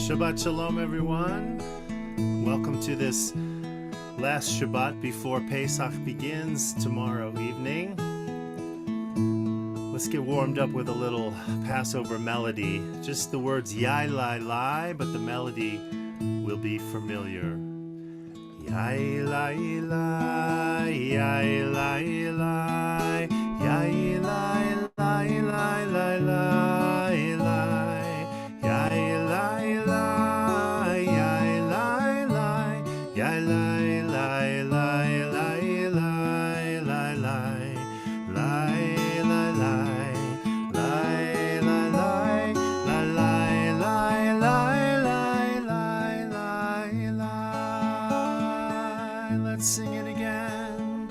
Shabbat Shalom, everyone. Welcome to this last Shabbat before Pesach begins tomorrow evening. Let's get warmed up with a little Passover melody. Just the words Yai Lai Lai, but the melody will be familiar. Yai Lai Lai, Yai Lai Lai, Yai Lai Lai Lai Lai Lai Lai. Yai lai lai, yai lai lai, yai lai lai lai lai lai lai lai, lai lai lai, lai lai lai, lai lai lai lai lai lai. Let's sing it again.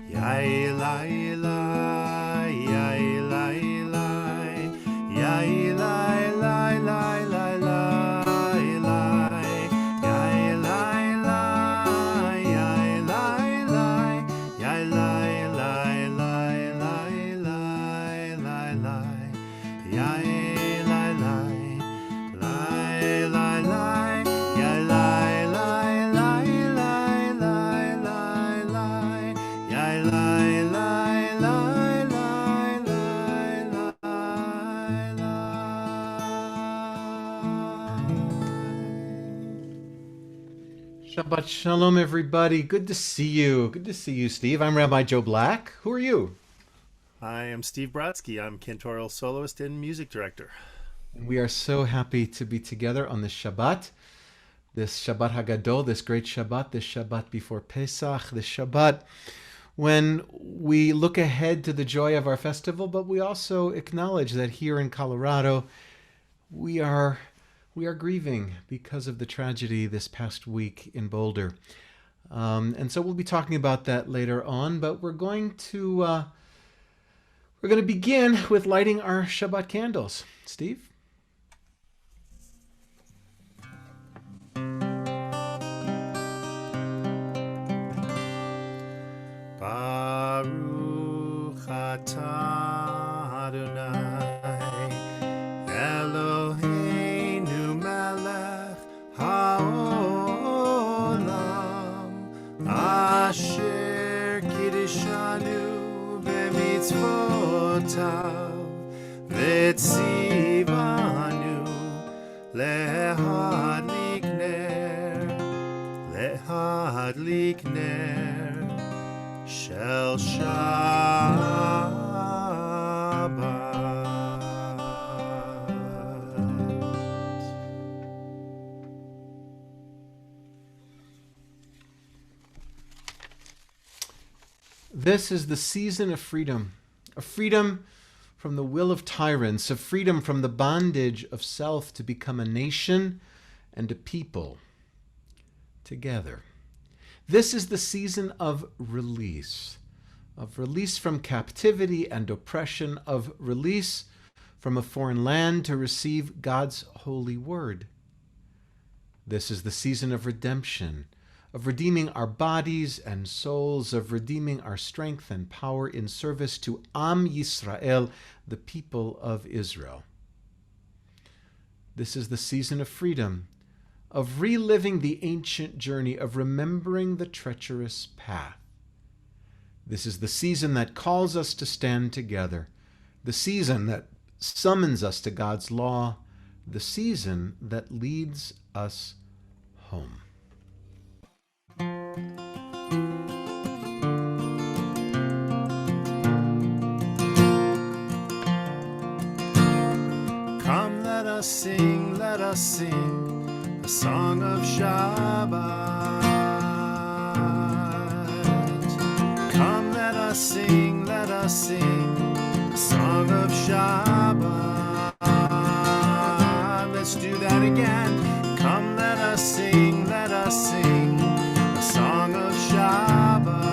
Yai lai lai, yai lai lai, yai lai. Shabbat Shalom, everybody. Good to see you. Good to see you, Steve. I'm Rabbi Joe Black. Who are you? I am Steve Brodsky. I'm Cantorial Soloist and Music Director. We are so happy to be together on this Shabbat Hagadol, this great Shabbat, this Shabbat before Pesach, this Shabbat when we look ahead to the joy of our festival, but we also acknowledge that here in Colorado, we are grieving because of the tragedy this past week in Boulder. And so we'll be talking about that later on, but we're going to begin with lighting our Shabbat candles. Steve? Baruch atah Adonai Eloheinu melech haolam asher kiddushanu b'mitzvotav v'tzivanu lehadlik ner shel Shabbat. This is the season of freedom, a freedom from the will of tyrants, a freedom from the bondage of self to become a nation and a people together. This is the season of release from captivity and oppression, of release from a foreign land to receive God's holy word. This is the season of redemption, of redeeming our bodies and souls, of redeeming our strength and power in service to Am Yisrael, the people of Israel. This is the season of freedom, of reliving the ancient journey, of remembering the treacherous path. This is the season that calls us to stand together, the season that summons us to God's law, the season that leads us home. Come, let us sing a song of Shabbat. Come, let us sing a song of Shabbat. Let's do that again. Come, let us sing a song of Shabbat.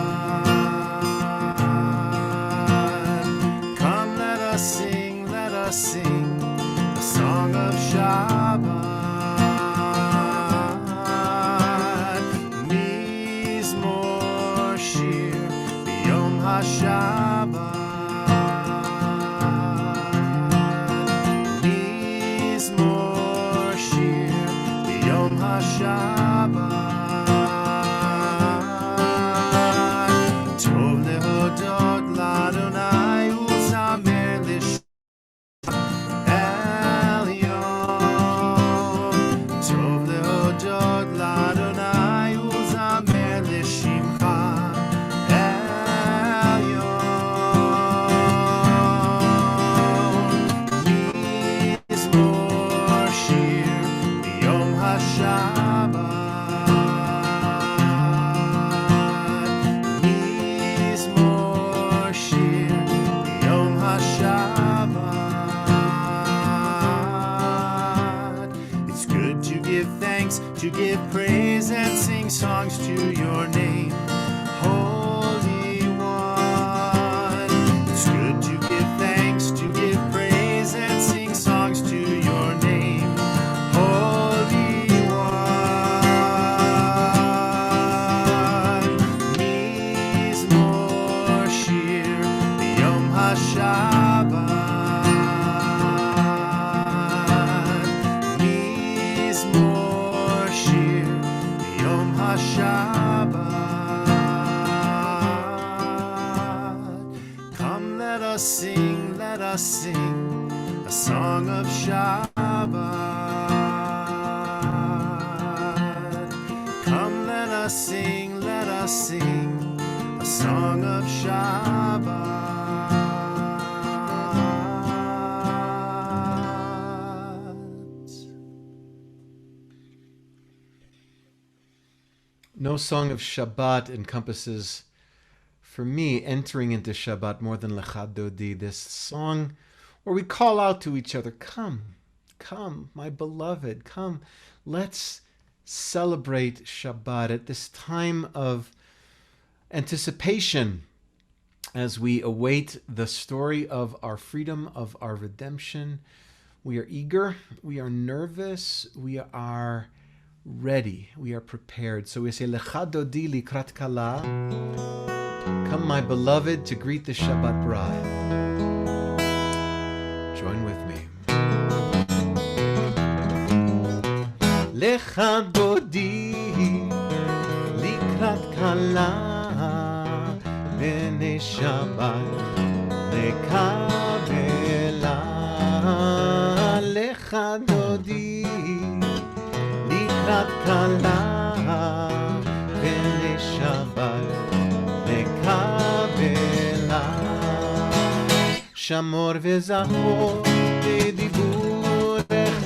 Come, let us sing a song of Shabbat. Mizmor shir b'yom haShabbat. Mizmor shir give praise and sing songs to your name, Holy One. It's good to give thanks, to give praise and sing songs to your name, Holy One. Mizmor shir b'yom haShabbat. Shabbat. Come, let us sing a song of Shabbat. Come, let us sing a song of Shabbat. No song of Shabbat encompasses, for me, entering into Shabbat more than Lecha Dodi, this song where we call out to each other, come, come, my beloved, come. Let's celebrate Shabbat at this time of anticipation as we await the story of our freedom, of our redemption. We are eager, we are nervous, we are ready, we are prepared. So we say, Lecha Dodi likrat kala, come my beloved to greet the Shabbat bride. Join with me. Lecha Dodi likrat kala, b'nei Shabbat lekabela. Lecha Dodi לקראת כלה בני שבת לקבלה. שמור וזכור בדיבורך,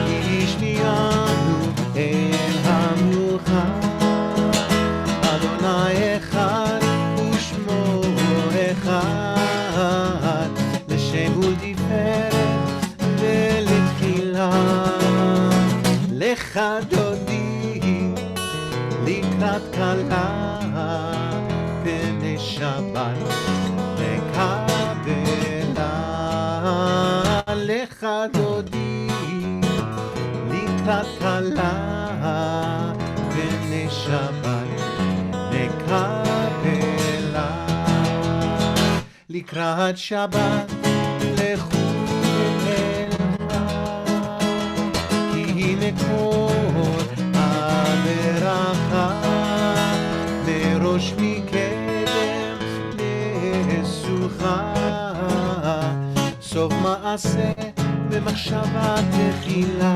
כי השמיענו אל המלוכה. אדוני אחד ושמו אחד, לשם ולתפארת ולתחילה. Lecha Dodi likrat kala b'nei Shabbat lekabela. Lecha Dodi likrat kala b'nei Shabbat lekabela. Likrat Shabbat lechu מקור הברכה, מראש מקדם לסוכה, סוף מעשה במחשבה תחילה.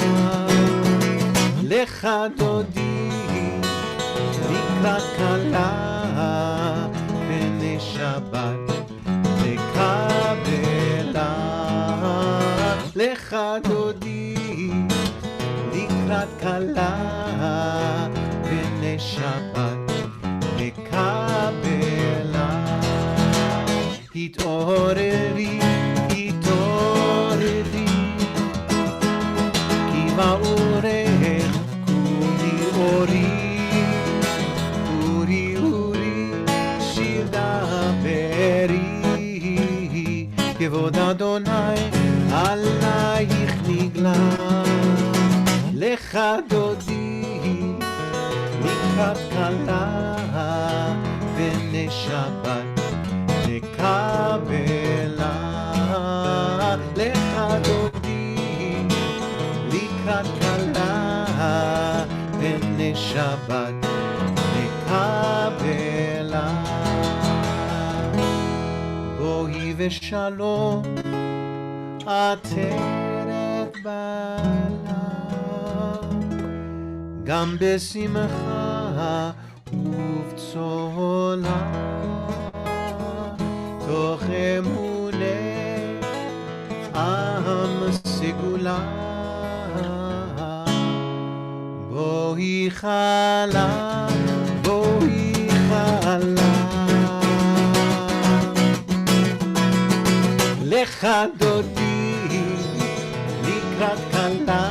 לך דודי לקראת כלה בני שבת לקבלה. לך דודי לקראת כלה בני שבת לקבלה. התעוררי, התעוררי, כי באורך כולי אורי, אורי אורי שיר דברי, כבוד אדוני עלייך נגלה. לך דודי לקראת כלה בני שבת לקבלה. לך דודי לקראת כלה בני שבת לקבלה. בואי ושלום עטרת בעלה, גם בשמחה ובצהלה, תוך אמונה עם סגולה. בואי חלה, בואי חלה. לך דודי לקראת כלה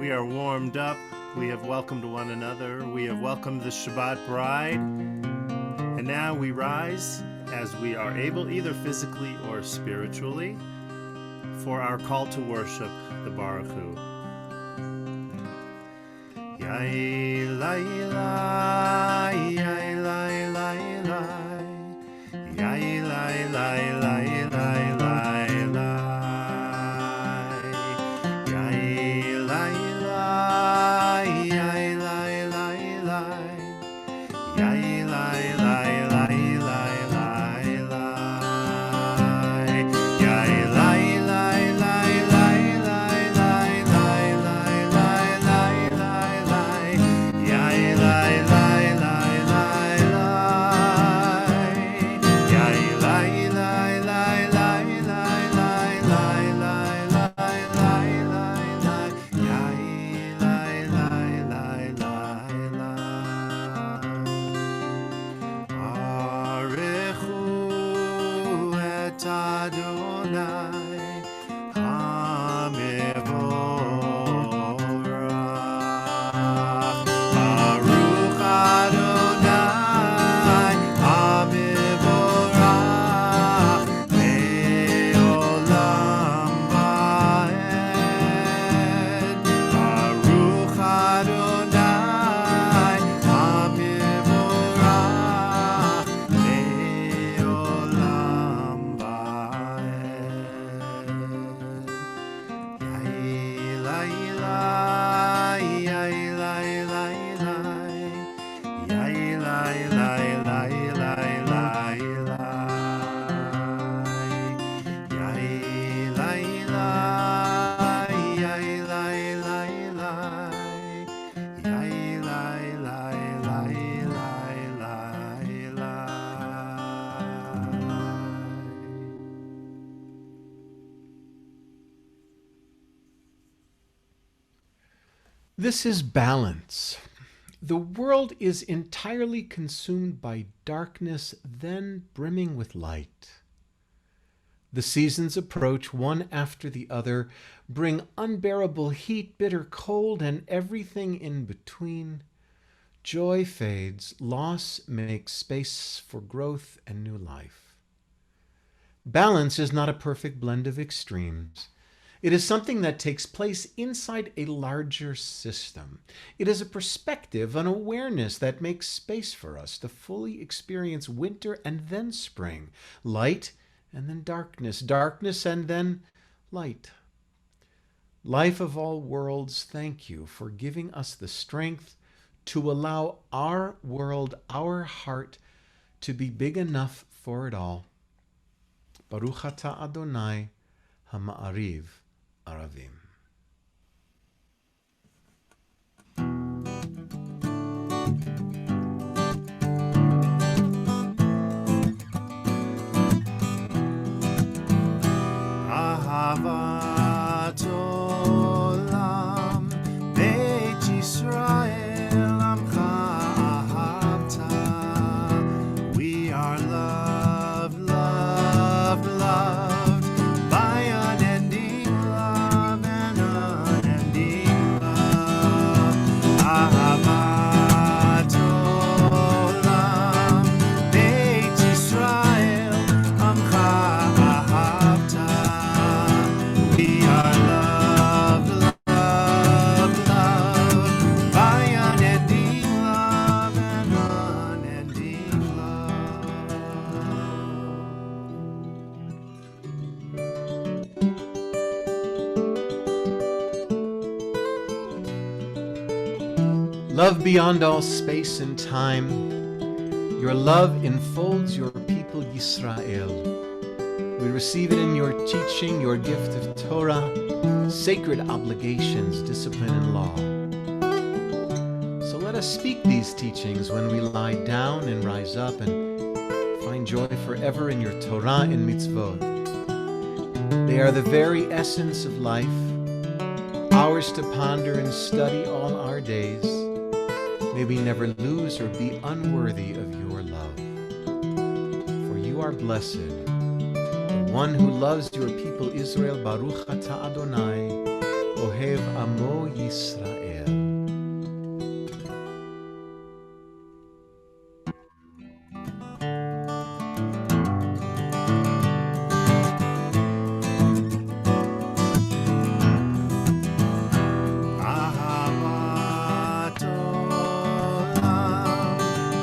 we are warmed up, we have welcomed one another, we have welcomed the Shabbat bride, and now we rise as we are able, either physically or spiritually, for our call to worship the Baruch Hu. Yai lai lai, yai lai lai lai, yai lai lai lai lai lai lai, yai lai lai, yai lai lai lai, yai lai lai lai lai lai lai, yai lai lai lai lai lai lai lai lai lai lai lai, yai lai lai lai lai lai, yai lai lai lai lai lai lai lai lai lai lai lai, yai lai lai lai lai lai. Arechu et Adonai HaMevorach. Baruch Adonai HaMevorach Le'olam va'ed. Baruch Adonai HaMevorach Le'olam va'ed. Yai lai lai, yai lai lai lai, yai lai lai lai lai lai lai, yai lai lai, yai lai lai lai, yai lai lai lai lai lai lai. This is balance. The world is entirely consumed by darkness, then brimming with light. The seasons approach one after the other, bring unbearable heat, bitter cold, and everything in between. Joy fades, loss makes space for growth and new life. Balance is not a perfect blend of extremes. It is something that takes place inside a larger system. It is a perspective, an awareness that makes space for us to fully experience winter and then spring, light and then darkness, darkness and then light. Life of all worlds, thank you for giving us the strength to allow our world, our heart, to be big enough for it all. Baruch atah Adonai HaMa'ariv Aravim. Ahavat olam Beit Yisrael Amcha ahavta. We are loved, loved, loved by unending love and unending love. Ahavat olam Beit Yisrael Amcha ahavta. We are loved, loved, loved by unending love and unending love. Love beyond all space and time, your love enfolds your people Yisrael. We receive it in your teaching, your gift of Torah, sacred obligations, discipline, and law. So let us speak these teachings when we lie down and rise up and find joy forever in your Torah and mitzvot. They are the very essence of life, ours to ponder and study all our days. May we never lose or be unworthy of your love. For you are blessed, one who loves your people Israel. Baruch atah Adonai Ohev Amo Yisrael. Ahavat olam,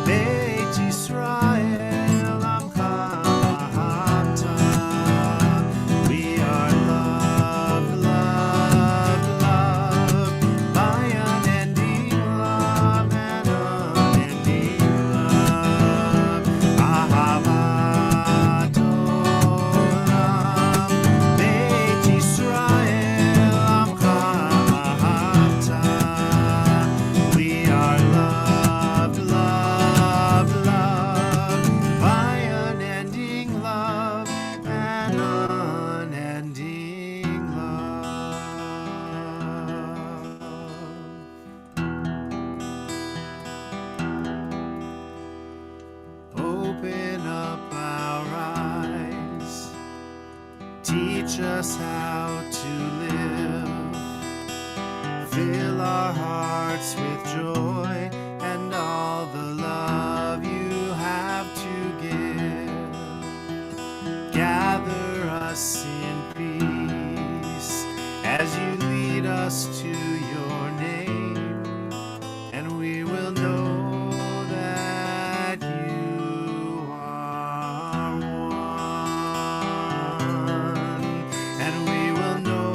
Beit Yisrael, Amcha ahavta. We are loved, loved, loved by unending love and unending love. Ahavat olam, Beit Yisrael, Amcha ahavta. We are loved, loved, loved by unending love and unending love. Open up our eyes, teach us how to live. Fill our hearts with joy and all the love you have to give. Gather us in peace as you lead us to your name, and we will know that you are one, and we will know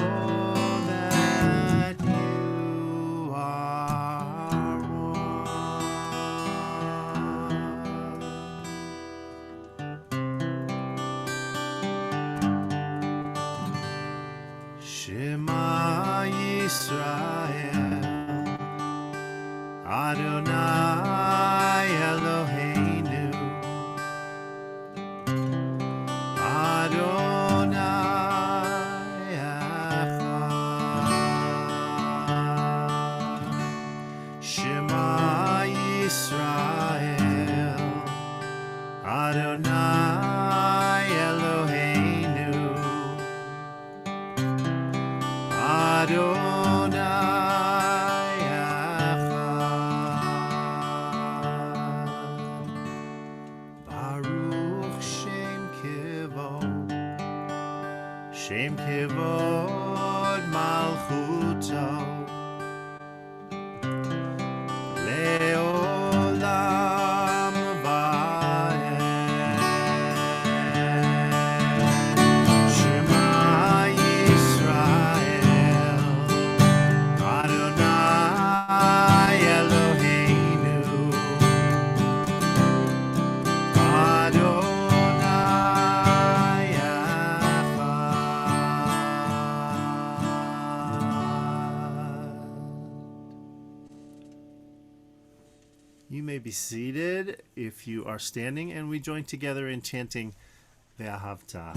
that you are one. Shema Yisrael, Adonai Eloheinu, Adonai Echad. Shema Yisrael, Adonai Eloheinu, Adonai Echad. Baruch Shem Kivod Malchuto, Leolam Vaed. Shema Yisrael, Adonai Eloheinu, Adonai Echad. You may be seated if you are standing, and we join together in chanting Ve'ahavta.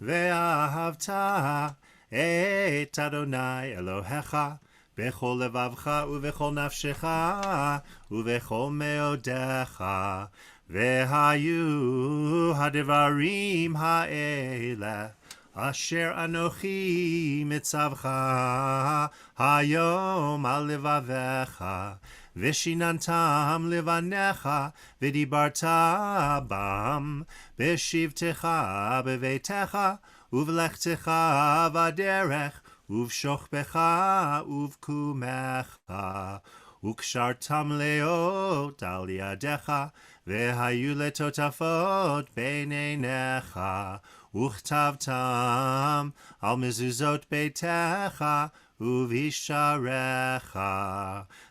Ve'ahavta et Adonai Elohecha bechol levavcha uvechol nafshecha uvechol meodecha ve'hayu hadevarim ha'ele asher anochi mitzavcha hayom al levavecha Vishinantam livanecha vidibarta bam beshivtecha bevetecha uvlechtecha vaderech uvshochbecha uvkumecha ukshartam leot al yadecha vehayu letotafot beinenecha uchtavtam al mezuzot beitecha uvisharecha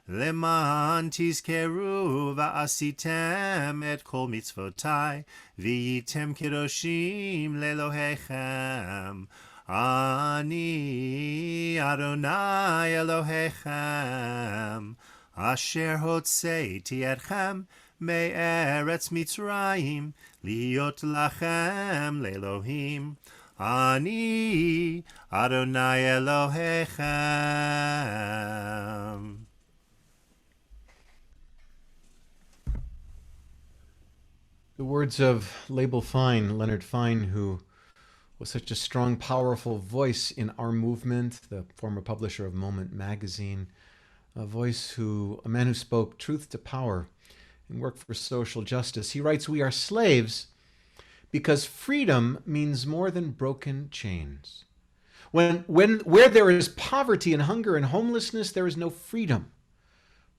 leman tizkeru va'asitem et kol mitzvotai v'yitem kedoshim lelohechem ani Adonai Elohechem asher hotzeiti etchem me'eretz Mitzrayim liot lachem le'elohim ani Adonai Elohechem. The words of Label Fine, Leonard Fine, who was such a strong, powerful voice in our movement, the former publisher of Moment magazine, a man who spoke truth to power and worked for social justice. He writes, "We are slaves because freedom means more than broken chains. Where there is poverty and hunger and homelessness, there is no freedom.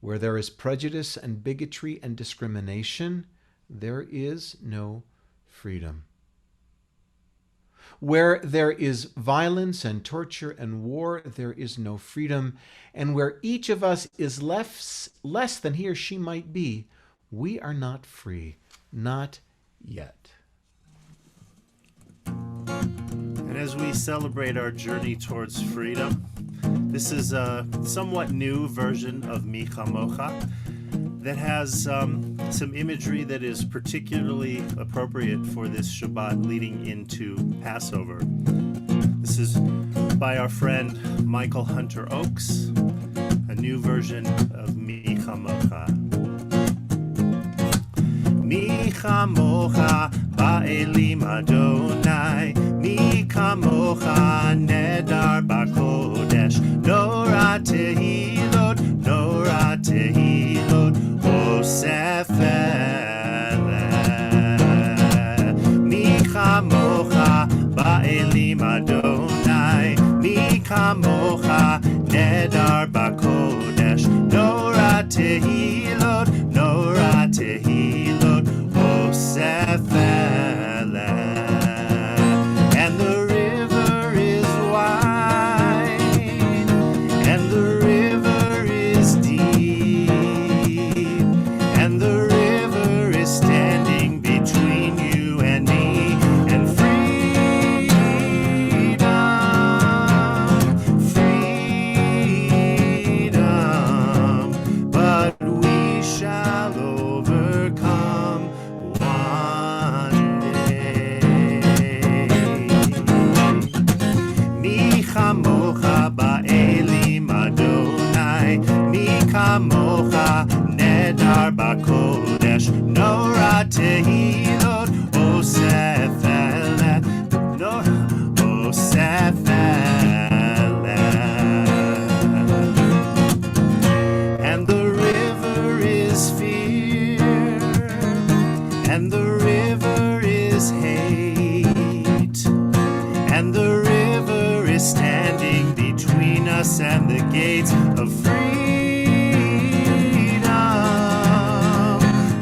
Where there is prejudice and bigotry and discrimination, there is no freedom. Where there is violence and torture and war, there is no freedom. And where each of us is less than he or she might be, we are not free, not yet." And as we celebrate our journey towards freedom, this is a somewhat new version of Mi Chamocha that has some imagery that is particularly appropriate for this Shabbat leading into Passover. This is by our friend Michael Hunter Oakes, a new version of Mi Chamocha. Mi Chamocha ba'elim Adonai, Mi Chamocha nedar b'kodesh, Nora tehilot, Nora tehilot, Osef eleh. Mi Chamocha ba'elim Adonai, Mi Chamocha nedar b'kodesh, Nora tehilot, Nora tehilot, Osef eleh. And the river is wide, and the river is deep, and the river is standing between you and me, and freedom, but we shall overcome one day. Mi chamocha ba'elim Adonai, Mi chamocha nedar b'kodesh, Nora tehilot, Osef eleh, Osef eleh. And the river is fear, and the river is hate, and the river is standing between us and the gates of freedom,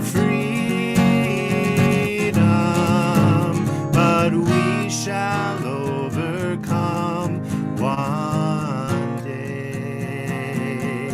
freedom, but we shall overcome one day.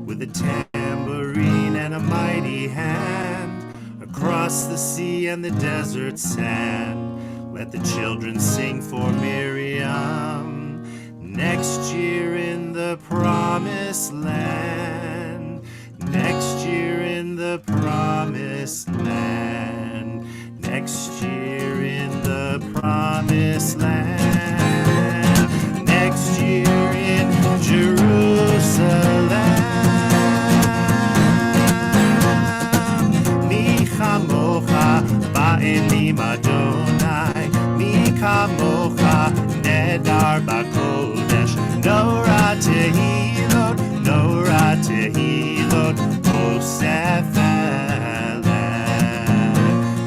With a tambourine and a mighty hand, across the sea and the desert sand, let the children sing for Miriam. Next year in the promised land, next year in the promised land, next year in the promised land, next year in Jerusalem. Mi chamocha ba'elim Adonai, Mi chamocha nedar b'kodesh, Nora tehilot, Nora tehilot, Osef eleh.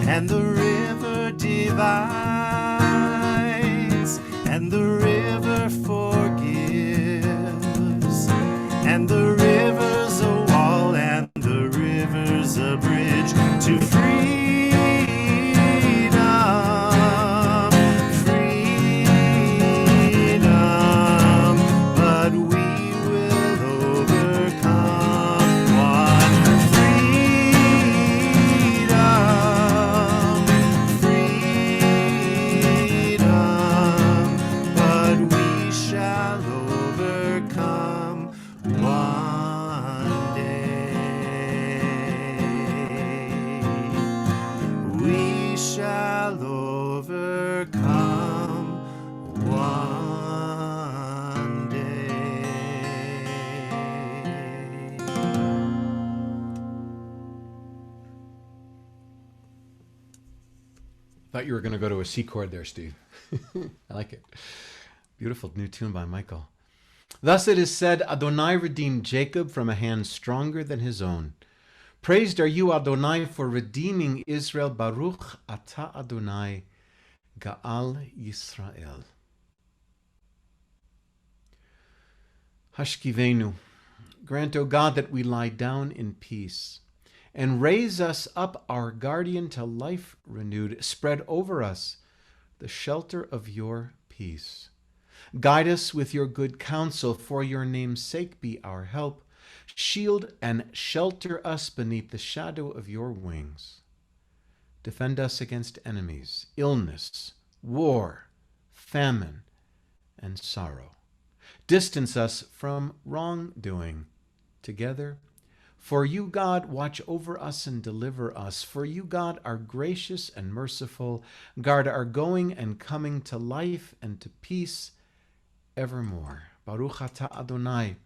And the river divides, and the river forgives, and the river's a wall, and the river's a bridge to freedom, freedom, but we will overcome one. Freedom, freedom, but we shall overcome one day. We shall overcome one day. Thought you were going to go to a C chord there, Steve. I like it. Beautiful new tune by Michael. Thus it is said, Adonai redeemed Jacob from a hand stronger than his own. Praised are you, Adonai, for redeeming Israel. Baruch Ata Adonai, Gaal Yisrael. Hashkivenu, grant, O God, that we lie down in peace, and raise us up, our guardian, to life renewed. Spread over us the shelter of your peace. Guide us with your good counsel, for your name's sake be our help. Shield and shelter us beneath the shadow of your wings. Defend us against enemies, illness, war, famine, and sorrow. Distance us from wrongdoing. Together, for you, God, watch over us and deliver us. For you, God, are gracious and merciful. Guard our going and coming to life and to peace evermore. Baruch Ata Adonai,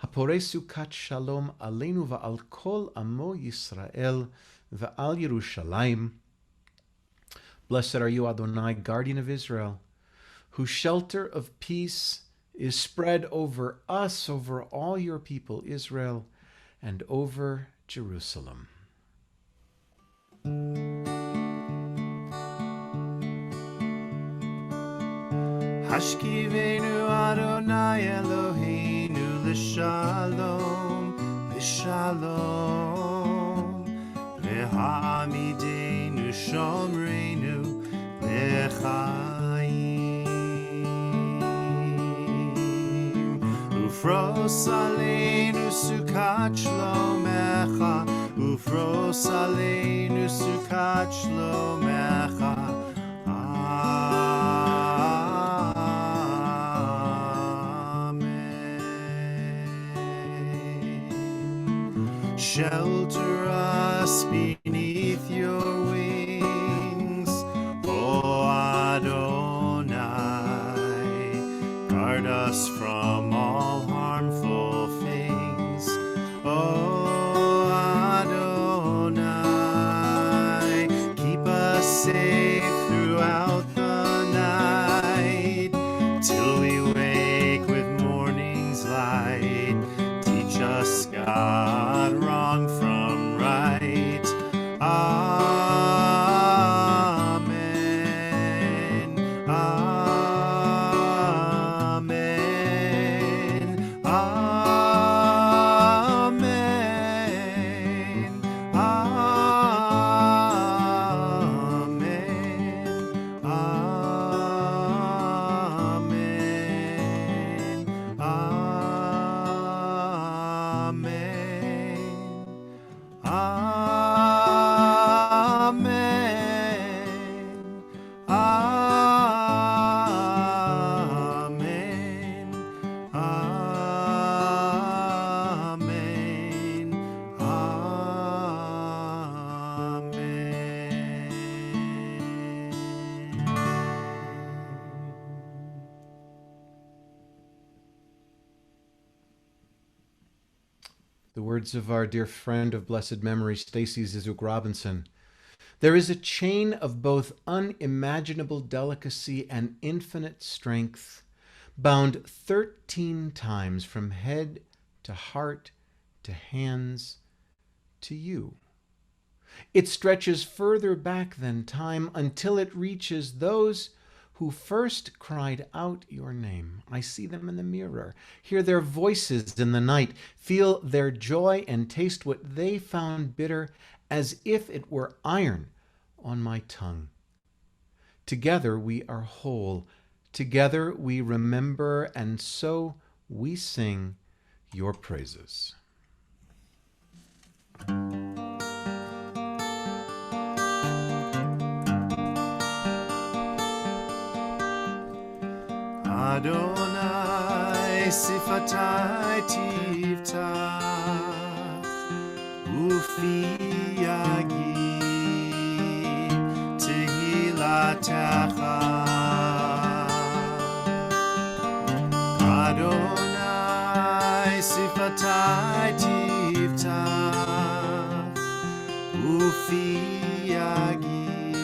haporesu kat shalom aleinu va'al kol amo Yisrael va'al Yerushalayim. Blessed are you, Adonai, guardian of Israel, whose shelter of peace is spread over us, over all your people, Israel, and over Jerusalem. Hashkivenu Adonai Eloheinu l'shalom, l'shalom, v'ha'amidenu shomreinu l'chaim. Ufros aleinu sukat shlomecha, ufros aleinu sukat shlomecha. Amen. Shelter us beneath your wings, O Adonai. Guard us from all harmful things, O Adonai. Keep us safe throughout the night, till we wake with morning's light. Teach us, God, wrong from right. Amen. Amen. Amen. Amen. Amen. Amen. Amen. Amen. The words of our dear friend of blessed memory, Stacy Zizuk Robinson. There is a chain of both unimaginable delicacy and infinite strength, bound 13 times from head to heart to hands to you. It stretches further back than time until it reaches those who first cried out your name. I see them in the mirror, hear their voices in the night, feel their joy and taste what they found bitter, as if it were iron on my tongue. Together we are whole. Together we remember, and so we sing your praises. Adonai sifatai tiftach, ufi yagid tehilatecha. Adonai sifatai tiftach, ufi yagid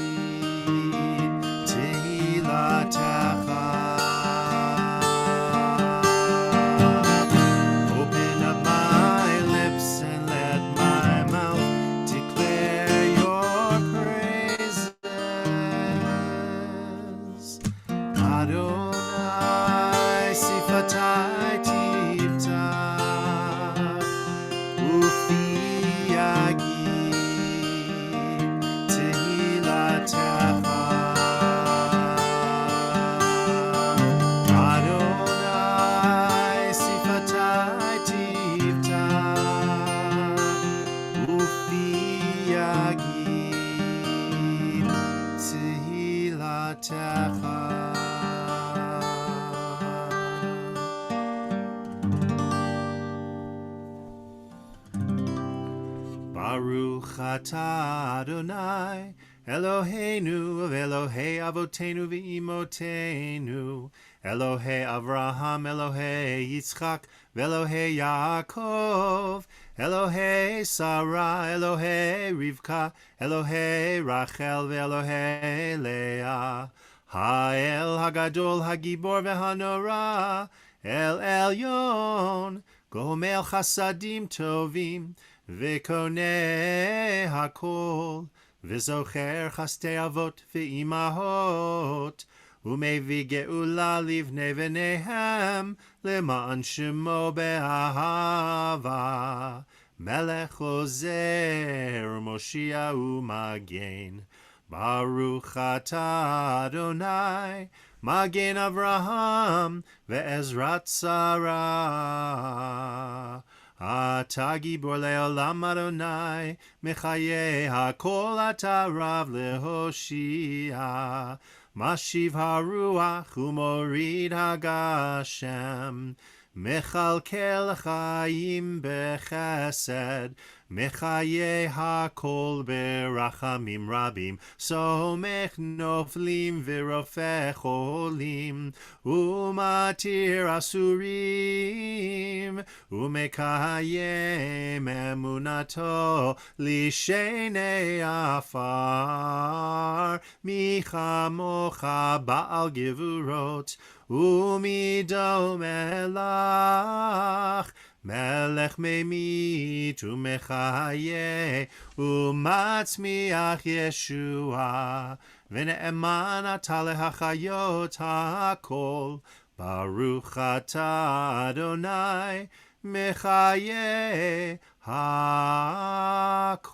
Baruch atah Adonai Eloheinu Elohei Avotenu v'imotenu Elohei Avraham Elohei Yitzchak Velohei Yaakov Elohei Sarah Elohei Rivka Elohei Rachel Velohei Leah Ha'el Hagadol Hagibor Vehanora El Elyon Gomel Chasadim Tovim V'koneh hakol, v'zocher chastei avot v'imahot, u'mevi ge'ula livnei v'nehem, le'ma'an shemo be'ahava, melech ozer, Moshia u'magen. Baruch atah Adonai, Magen Avraham, ve'ezrat Sarah. Ata gibor le'olam Adonai, mechaye hakol ata rav lehoshia. Mashiv haruach u'morid hagashem, mechalkel chayim bechesed, mechaye hakol berachamim rabim, somech noflim v'rofeh cholim, umatir asurim, umekayem emunato lishenei afar, michamocha ba'al gevurot, umido melach, melech memit umechaye umatzmiach Yeshua v'ne'eman ata lehachayot hakol Baruch atah Adonai mechaye hakol.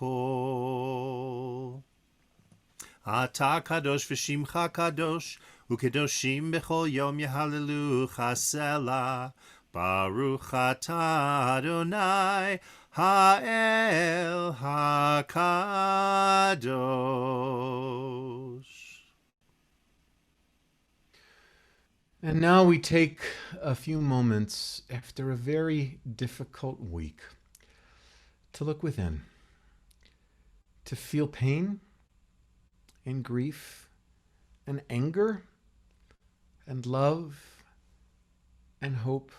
Ata kadosh v'shimcha kadosh ukedoshim b'chol yom yehallelu Selah. Baruch atah Adonai Ha'el HaKadosh. And now we take a few moments after a very difficult week to look within, to feel pain and grief and anger and love and hope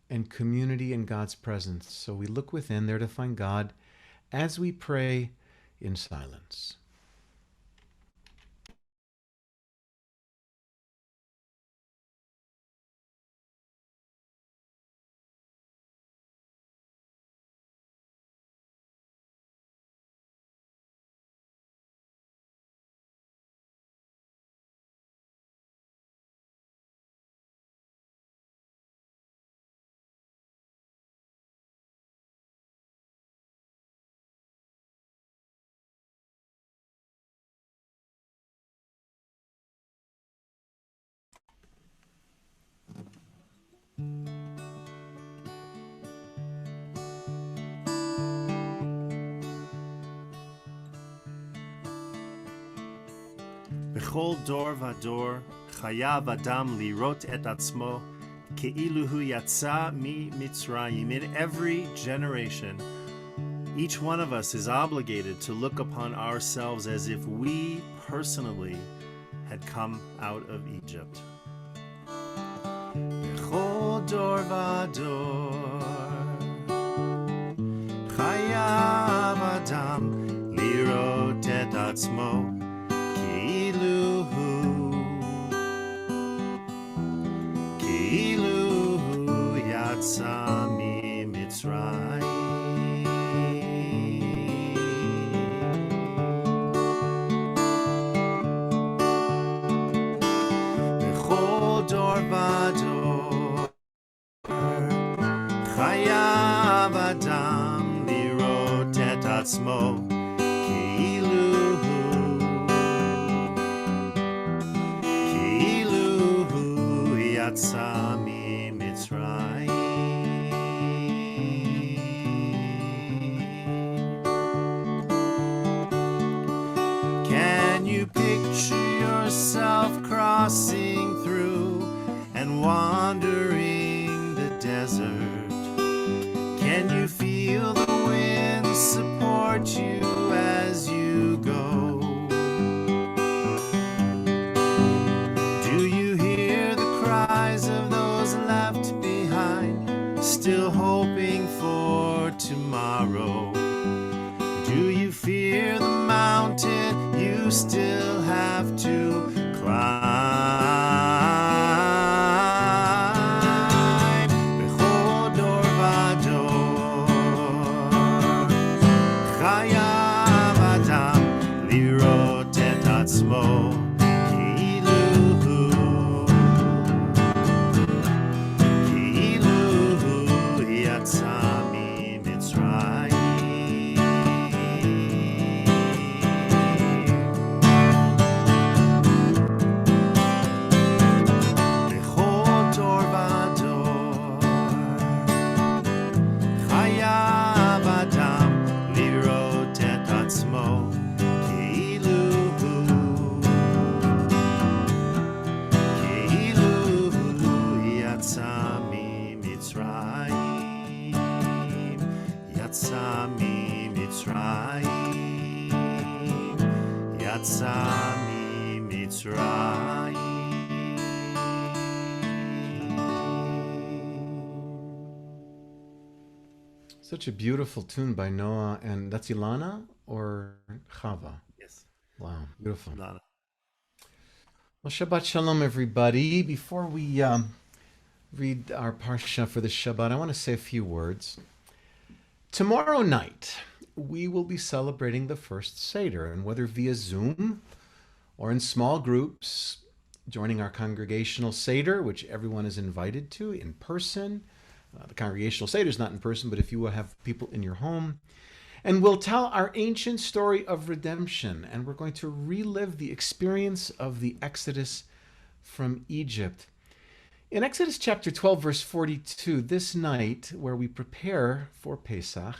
and community in God's presence. So we look within there to find God as we pray in silence. B'chol dor v'dor chayav adam lirot et atzmo ke'ilu hu yatsa mi Mitzrayim. In every generation, each one of us is obligated to look upon ourselves as if we personally had come out of Egypt. B'chol dor v'dor chayav adam lirot et atzmo כאילו יצא ממצרים. בכל דור ודור חייב אדם לראות את עצמו יצא ממצרים. Can you picture yourself yourself crossing through and wandering the desert? Can you feel the wind support you as you go? Do you hear the cries of those left behind, still hoping for tomorrow? Do you fear the mountain you still have to climb? Bechol dor vador, chayav adam lirot et atzmo כאילו הוא יצא ממצרים. Such a beautiful tune by Noah, and that's Ilana or Chava? Yes. Wow, beautiful. Ilana. Well, Shabbat Shalom, everybody. Before we read our Parsha for the Shabbat, I want to say a few words. Tomorrow night, we will be celebrating the first Seder, and whether via Zoom or in small groups, joining our congregational Seder, which everyone is invited to in person. The congregational Seder is not in person, but if you will have people in your home. And we'll tell our ancient story of redemption, and we're going to relive the experience of the Exodus from Egypt. In Exodus chapter 12, verse 42, this night where we prepare for Pesach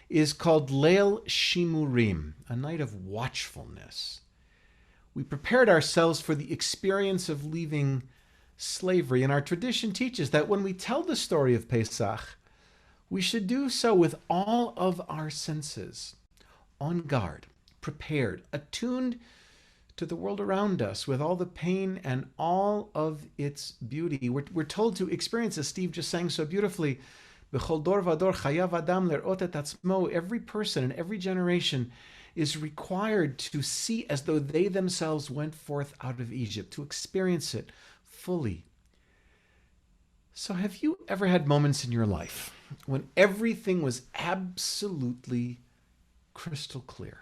is called Leil Shimurim, a night of watchfulness. We prepared ourselves for the experience of leaving slavery, and our tradition teaches that when we tell the story of Pesach, we should do so with all of our senses, on guard, prepared, attuned to the world around us with all the pain and all of its beauty. We're told to experience, as Steve just sang so beautifully, B'chol dor vador chayav adam lerot et atzmo. Every person and every generation is required to see as though they themselves went forth out of Egypt, to experience it fully. So have you ever had moments in your life when everything was absolutely crystal clear?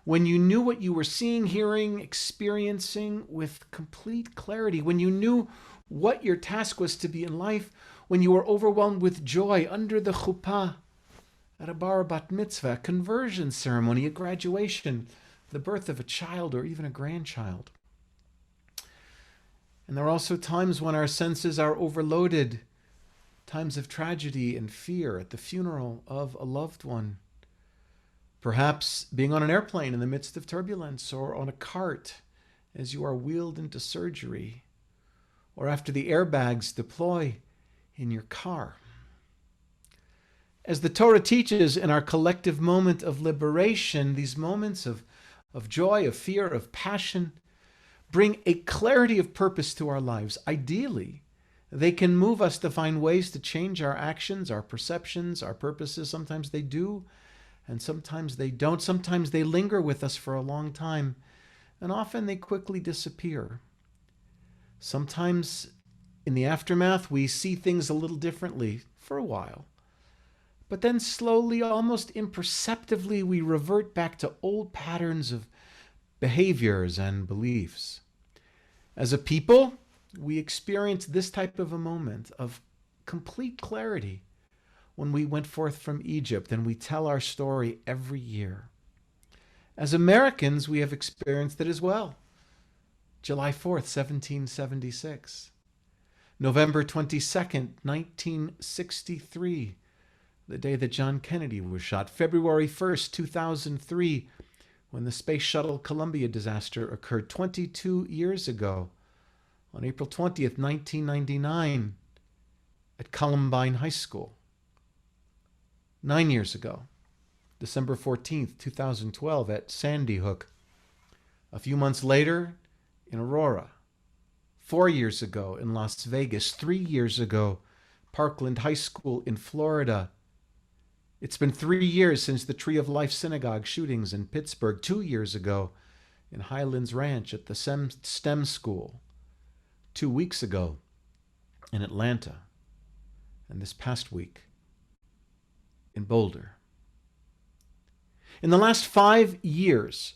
When you knew what you were seeing, hearing, experiencing with complete clarity, when you knew what your task was to be in life, when you were overwhelmed with joy under the chuppah, at a bar bat mitzvah, a conversion ceremony, a graduation, the birth of a child or even a grandchild. And there are also times when our senses are overloaded, times of tragedy and fear at the funeral of a loved one. Perhaps being on an airplane in the midst of turbulence, or on a cart as you are wheeled into surgery, or after the airbags deploy in your car. As the Torah teaches in our collective moment of liberation, these moments of joy, of fear, of passion, bring a clarity of purpose to our lives. Ideally, they can move us to find ways to change our actions, our perceptions, our purposes. Sometimes they do, and sometimes they don't. Sometimes they linger with us for a long time, and often they quickly disappear. Sometimes in the aftermath, we see things a little differently for a while. But then slowly, almost imperceptibly, we revert back to old patterns of behaviors and beliefs. As a people, we experience this type of a moment of complete clarity when we went forth from Egypt, and we tell our story every year. As Americans, we have experienced it as well. July 4th, 1776. November 22nd, 1963, the day that John Kennedy was shot. February 1st, 2003, when the Space Shuttle Columbia disaster occurred 22 years ago on April 20th, 1999 at Columbine High School. 9 years ago, December 14th, 2012 at Sandy Hook. A few months later in Aurora. 4 years ago in Las Vegas. 3 years ago, Parkland High School in Florida. It's been 3 years since the Tree of Life Synagogue shootings in Pittsburgh. 2 years ago in Highlands Ranch at the STEM School. 2 weeks ago in Atlanta. And this past week in Boulder. In the last 5 years,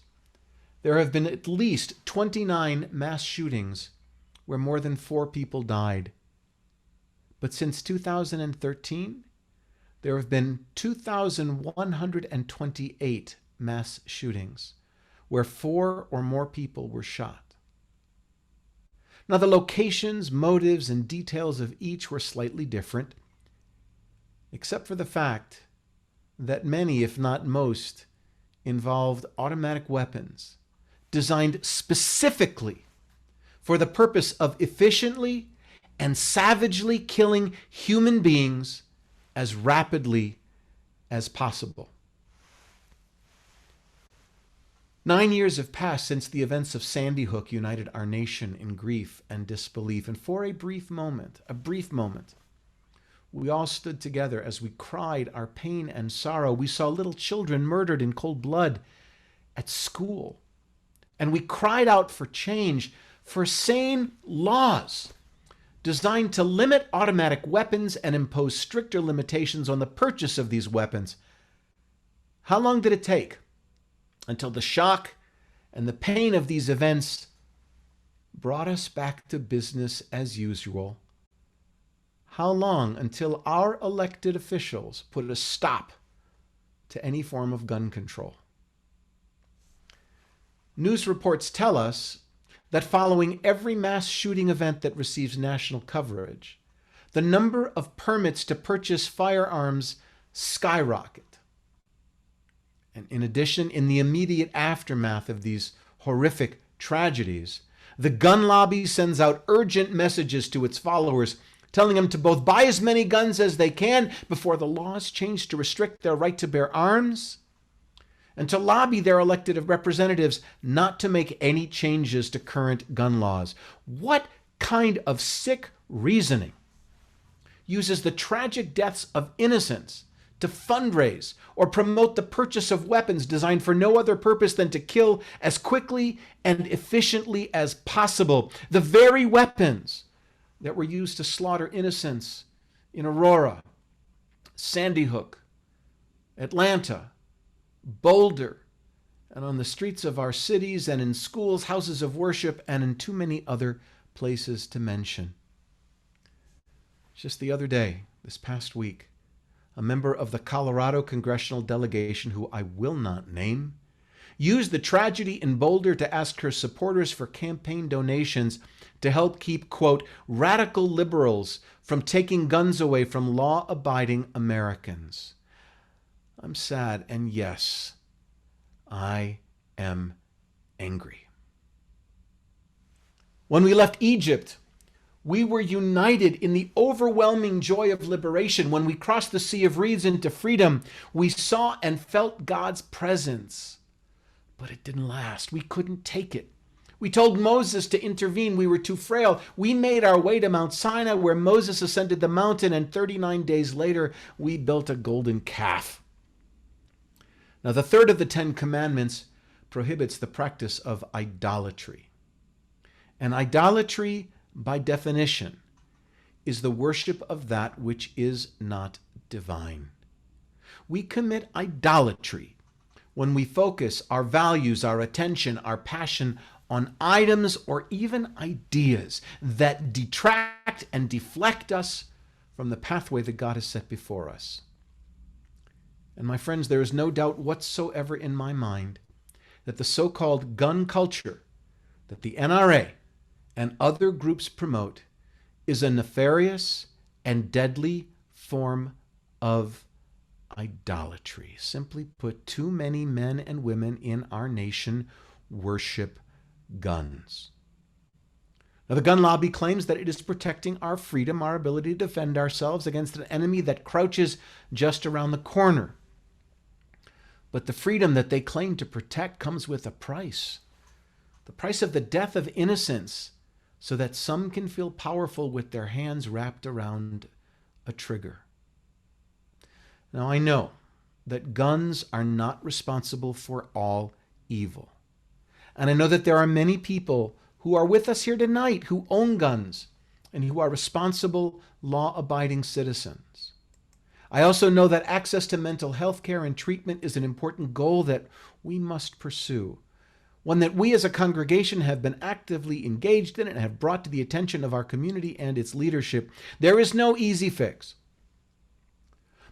there have been at least 29 mass shootings where more than 4 people died. But since 2013, there have been 2,128 mass shootings where 4 or more people were shot. Now, the locations, motives, and details of each were slightly different, except for the fact that many, if not most, involved automatic weapons designed specifically for the purpose of efficiently and savagely killing human beings as rapidly as possible. 9 years have passed since the events of Sandy Hook united our nation in grief and disbelief. And for a brief moment, we all stood together as we cried our pain and sorrow. We saw little children murdered in cold blood at school. And we cried out for change, for sane laws designed to limit automatic weapons and impose stricter limitations on the purchase of these weapons. How long did it take until the shock and the pain of these events brought us back to business as usual? How long until our elected officials put a stop to any form of gun control? News reports tell us that following every mass shooting event that receives national coverage, the number of permits to purchase firearms skyrocket. And in addition, in the immediate aftermath of these horrific tragedies, the gun lobby sends out urgent messages to its followers, telling them to both buy as many guns as they can before the laws change to restrict their right to bear arms, and to lobby their elected representatives not to make any changes to current gun laws. What kind of sick reasoning uses the tragic deaths of innocents to fundraise or promote the purchase of weapons designed for no other purpose than to kill as quickly and efficiently as possible? The very weapons that were used to slaughter innocents in Aurora, Sandy Hook, Atlanta, Boulder, and on the streets of our cities and in schools, houses of worship, and in too many other places to mention. Just the other day, this past week, a member of the Colorado congressional delegation, who I will not name, used the tragedy in Boulder to ask her supporters for campaign donations to help keep, quote, radical liberals from taking guns away from law-abiding Americans. I'm sad, and yes, I am angry. When we left Egypt, we were united in the overwhelming joy of liberation. When we crossed the Sea of Reeds into freedom, we saw and felt God's presence. But it didn't last. We couldn't take it. We told Moses to intervene. We were too frail. We made our way to Mount Sinai, where Moses ascended the mountain, and 39 days later, we built a golden calf. Now, the third of the 10 Commandments prohibits the practice of idolatry. And idolatry, by definition, is the worship of that which is not divine. We commit idolatry when we focus our values, our attention, our passion on items or even ideas that detract and deflect us from the pathway that God has set before us. And my friends, there is no doubt whatsoever in my mind that the so-called gun culture that the NRA and other groups promote is a nefarious and deadly form of idolatry. Simply put, too many men and women in our nation worship guns. Now, the gun lobby claims that it is protecting our freedom, our ability to defend ourselves against an enemy that crouches just around the corner. But the freedom that they claim to protect comes with a price. The price of the death of innocence, so that some can feel powerful with their hands wrapped around a trigger. Now, I know that guns are not responsible for all evil. And I know that there are many people who are with us here tonight who own guns and who are responsible, law-abiding citizens. I also know that access to mental health care and treatment is an important goal that we must pursue, one that we as a congregation have been actively engaged in and have brought to the attention of our community and its leadership. There is no easy fix.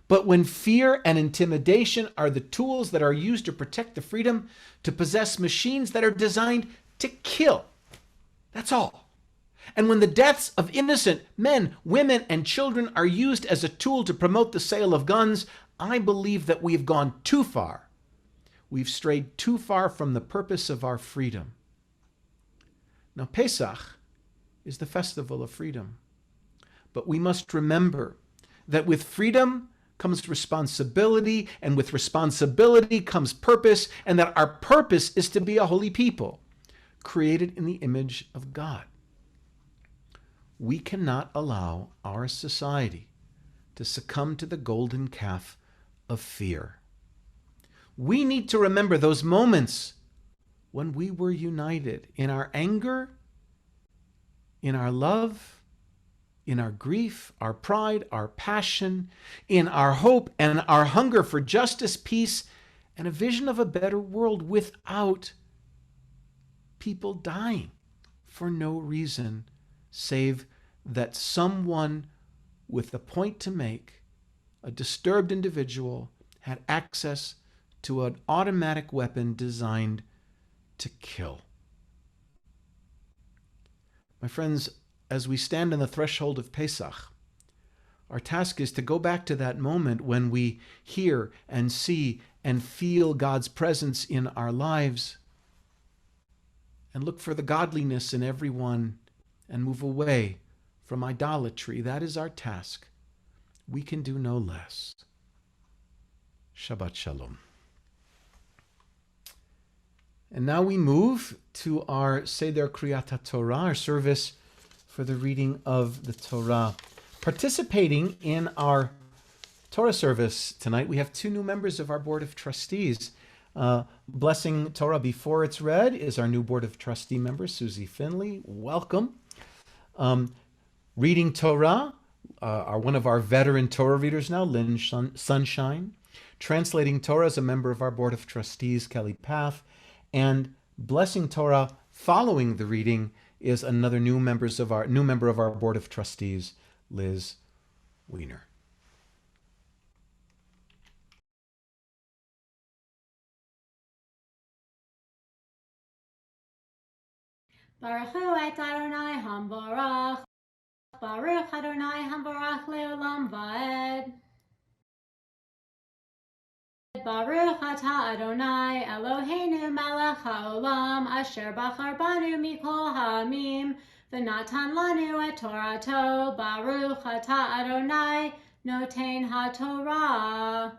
But when fear and intimidation are the tools that are used to protect the freedom to possess machines that are designed to kill, that's all. And when the deaths of innocent men, women, and children are used as a tool to promote the sale of guns, I believe that we've gone too far. We've strayed too far from the purpose of our freedom. Now, Pesach is the festival of freedom. But we must remember that with freedom comes responsibility, and with responsibility comes purpose, and that our purpose is to be a holy people, created in the image of God. We cannot allow our society to succumb to the golden calf of fear. We need to remember those moments when we were united in our anger, in our love, in our grief, our pride, our passion, in our hope and our hunger for justice, peace, and a vision of a better world without people dying for no reason save that someone with a point to make, a disturbed individual, had access to an automatic weapon designed to kill. My friends, as we stand on the threshold of Pesach, our task is to go back to that moment when we hear and see and feel God's presence in our lives and look for the godliness in everyone and move away from idolatry. That is our task. We can do no less. Shabbat Shalom. And now we move to our Seder Kriyat Torah, our service for the reading of the Torah. Participating in our Torah service tonight, we have two new members of our Board of Trustees. Blessing Torah before it's read is our new Board of Trustee member, Susie Finley. Welcome. Reading Torah are one of our veteran Torah readers now, Lynn Sunshine. Translating Torah is a member of our Board of Trustees, Kelly Path. And blessing Torah following the reading is another new member of our Board of Trustees, Liz Weiner. Baruch hu et Adonai hamborach. Baruch Adonai hamborach leolam vaed. Baruch atah Adonai Eloheinu melech haolam asher bachar banu mikol ha'amim v'natan lanu et Torato. Baruch atah Adonai noten haTorah.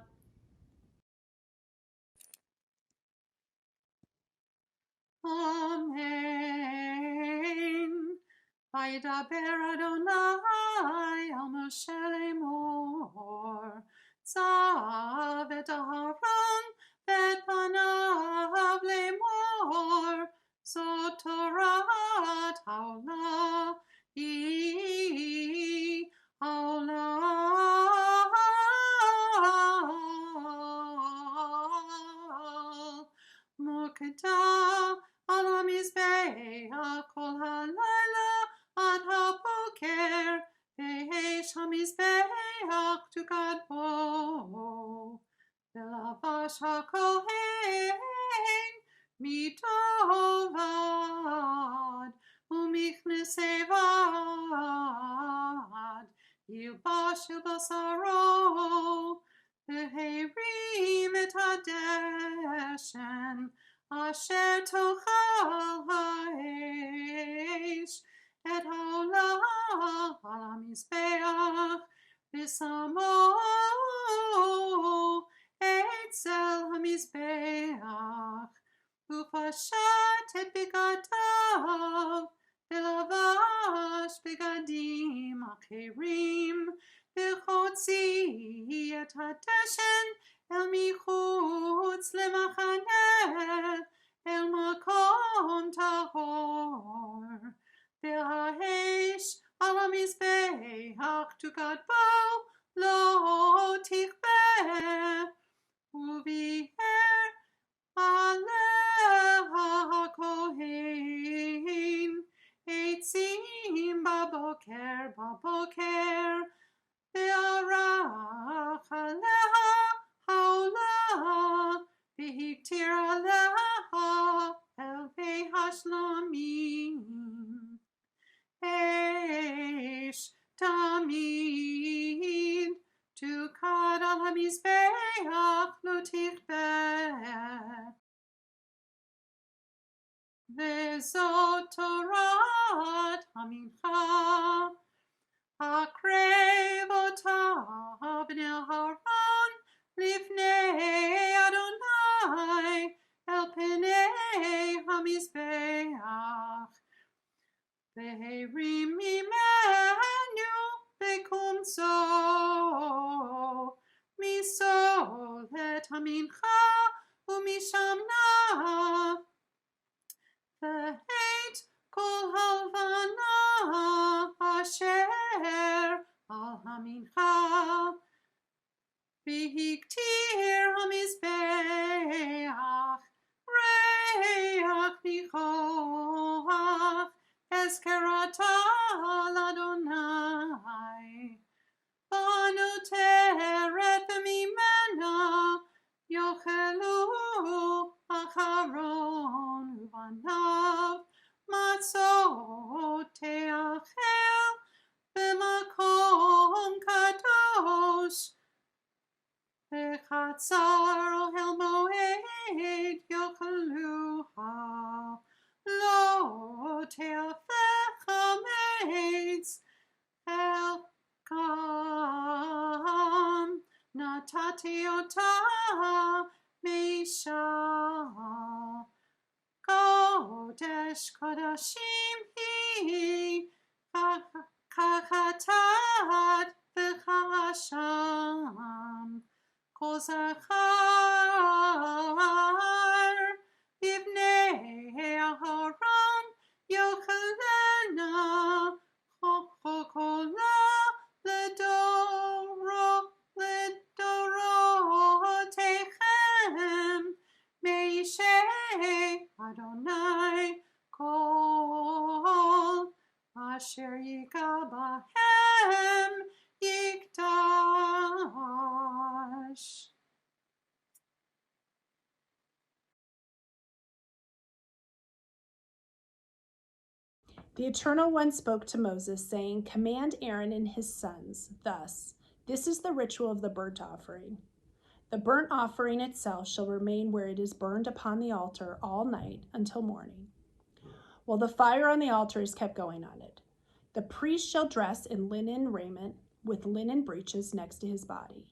Amen. Vaydaber Adonai al Moshe lemor. Tzav et Aharon et banav lemor. Zot Torat haolam. Haolam. Mukdah על המזבח כל הלילה עד הבוקר, באש המזבח תוקד בו. ולבש הכהן מטוב עד, ומכנסי בד ילבש אל בשרו, והי הדשן, אשר תאכל האש, את העולה על המזבח, ושמו אצל המזבח, ופשט את בגדיו, ולבש בגדים אחרים, והוציא את הדשן אל מחוץ למחנה, אל מקום טהור. והאש על המזבח תוגד בו לא תכבה, וביער עליה הכהן עצים בבוקר, וערך עליה העולה, והקטיר עליה אלפי השלמים. אש תמיד תוקד על המזבח, לא תכבה. וזאת תורת המנחה, הקרב אותה בני אהרון לפני אדוני אל פני המזבח. והרים ממנו בקומצו מסולת המנחה ומשמנה, ואת כל הלבנה אשר על המנחה, והקטיר המזבח ריח ניחוח, אזכרתה לאדוני, ונותרת ממנה יאכלו אהרון ובניו, מצות תאכל במקום קדוש, בחצר אוהל מועד יאכלוה, לא תהפך חמץ אל קם, נתתי אותה מאישה. קודש קודשים היא, כחטאת וכאשם, כל זכר בבני אהרון יאכלנה, חוקולה לדורותיכם, מאישי אדוני כל אשר ייגע בהם יקדש. The Eternal One spoke to Moses, saying, "Command Aaron and his sons thus, this is the ritual of the burnt offering. The burnt offering itself shall remain where it is burned upon the altar all night until morning, while the fire on the altar is kept going on it. The priest shall dress in linen raiment with linen breeches next to his body,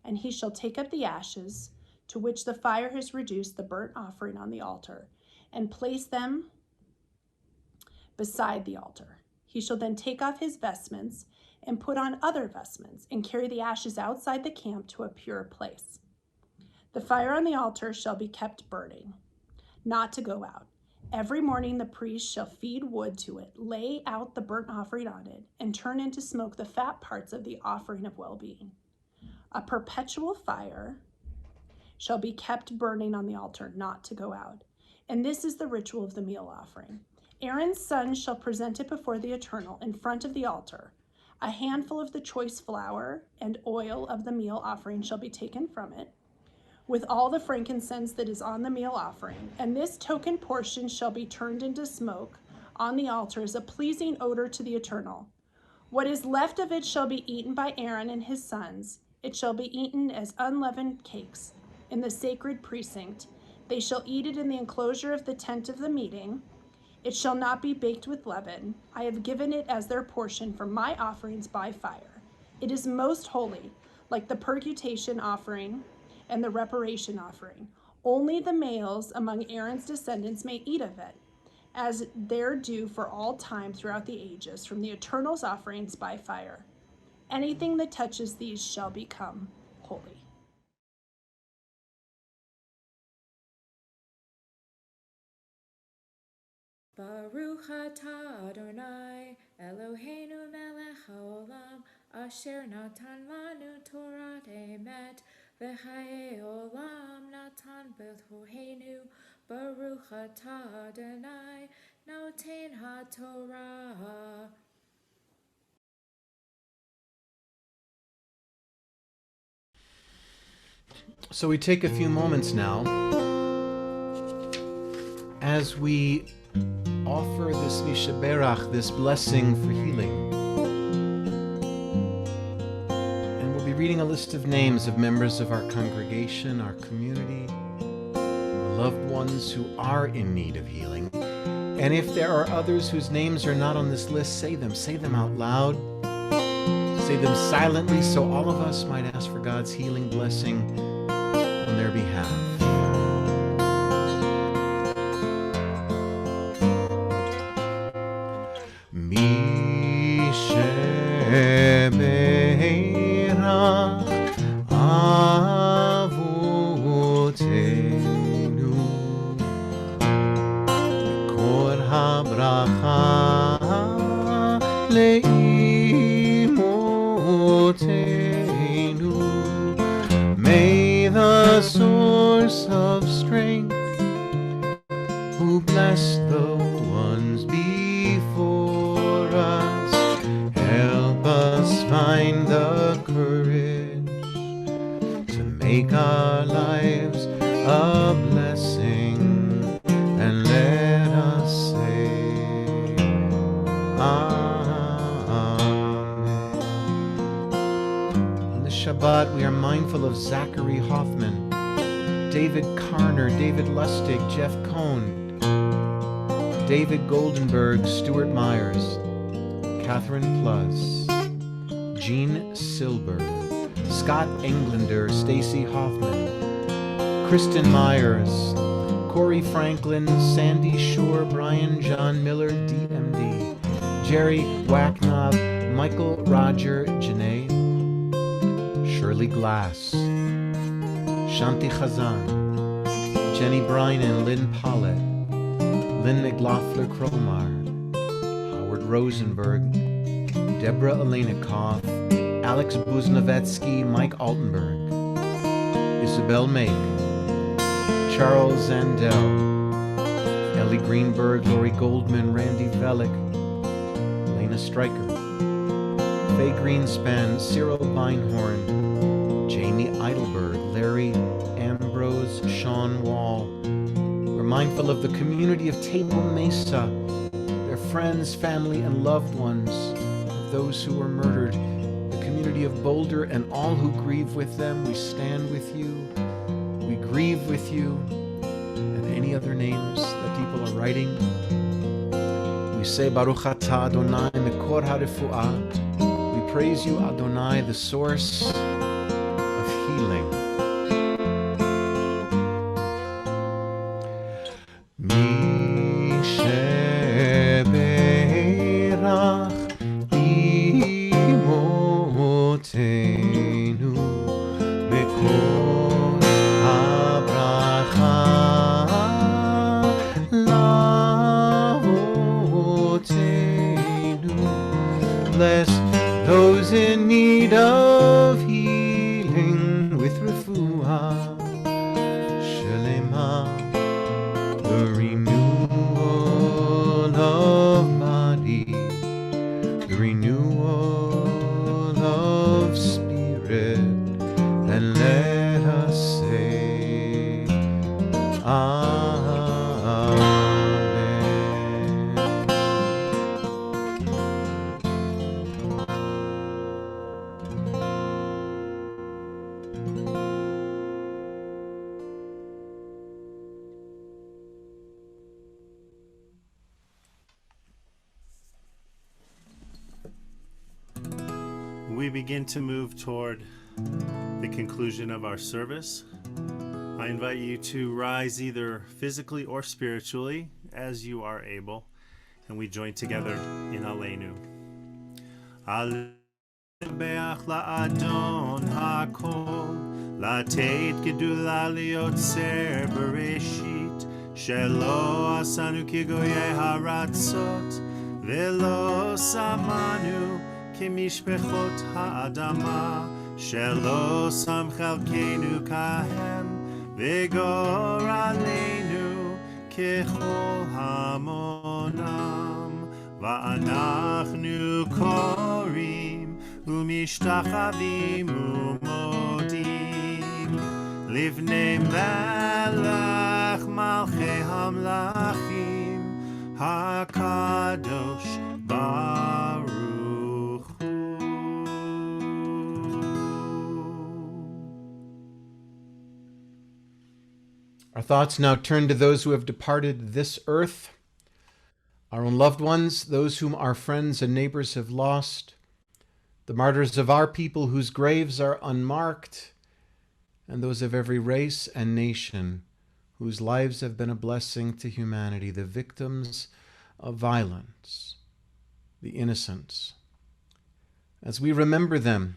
and he shall take up the ashes to which the fire has reduced the burnt offering on the altar, and place them beside the altar. He shall then take off his vestments and put on other vestments, and carry the ashes outside the camp to a pure place. The fire on the altar shall be kept burning, not to go out. Every morning the priest shall feed wood to it, lay out the burnt offering on it, and turn into smoke the fat parts of the offering of well-being. A perpetual fire shall be kept burning on the altar, not to go out. And this is the ritual of the meal offering. Aaron's sons shall present it before the Eternal in front of the altar. A handful of the choice flour and oil of the meal offering shall be taken from it, with all the frankincense that is on the meal offering, and this token portion shall be turned into smoke on the altar as a pleasing odor to the Eternal. What is left of it shall be eaten by Aaron and his sons. It shall be eaten as unleavened cakes in the sacred precinct, They shall eat it in the enclosure of the tent of the meeting. It shall not be baked with leaven. I have given it as their portion for my offerings by fire. It is most holy, like the purgation offering and the reparation offering. Only the males among Aaron's descendants may eat of it, as their due for all time throughout the ages, from the Eternal's offerings by fire. Anything that touches these shall become holy. Baruch atah Adonai Eloheinu melech haolam asher natan lanu Torat emet v'chayei olam natan b'Eloheinu Baruch atah Adonai noten haTorah. So we take a few moments now as we offer this Mishaberach, this blessing for healing. And we'll be reading a list of names of members of our congregation, our community, our loved ones who are in need of healing. And if there are others whose names are not on this list, say them out loud. Say them silently so all of us might ask for God's healing blessing on their behalf. May the source of strength, who bless the ones before us, help us find the courage to make our lives a blessing, and let us say Amen. On this Shabbat, we are mindful of Zachary Hoffman, David Karner, David Lustig, Jeff Cohn, David Goldenberg, Stuart Myers, Catherine Plus, Jean Silber, Scott Englander, Stacy Hoffman, Kristen Myers, Corey Franklin, Sandy Shore, Brian John Miller, DMD, Jerry Wacknob, Michael Roger, Janae, Shirley Glass, Shanti Khazan, Jenny Bryan and Lynn Pollett, Lynn McLaughlin Cromar, Howard Rosenberg, Deborah Alenikoff, Alex Buznavetsky, Mike Altenberg, Isabel Make, Charles Zandel, Ellie Greenberg, Lori Goldman, Randy Velick, Lena Stryker, Faye Greenspan, Cyril Beinhorn, Jamie Eidelberg, Larry Ambrose, Sean Wall. We're mindful of the community of Table Mesa, their friends, family, and loved ones, of those who were murdered, the community of Boulder and all who grieve with them. We stand with you, we grieve with you, and any other names that people are writing. We say Baruch atah Adonai mekor harefuah. We praise you, Adonai, the source of healing. Bless those in need of healing with refuah shelema, the renewal of body, the renewal of spirit, and let us say Amen. we begin to move toward the conclusion of our service. I invite you to rise either physically or spiritually as you are able, and we join together in Aleinu. Aleinu la'adon hakol, lateit gedula liotzer bereshit, shelo asanu kigoyei haratzot, velo samanu kimishpechot ha'adama, shelo sam chalkenu kahem, vigor aleinu kechol hamonam, va'anachnu korim umishtachavim umodim livnei melech malchei hamlachim hakadosh baruch hu. Our thoughts now turn to those who have departed this earth, our own loved ones, those whom our friends and neighbors have lost, the martyrs of our people whose graves are unmarked, and those of every race and nation whose lives have been a blessing to humanity, the victims of violence, the innocents. As we remember them,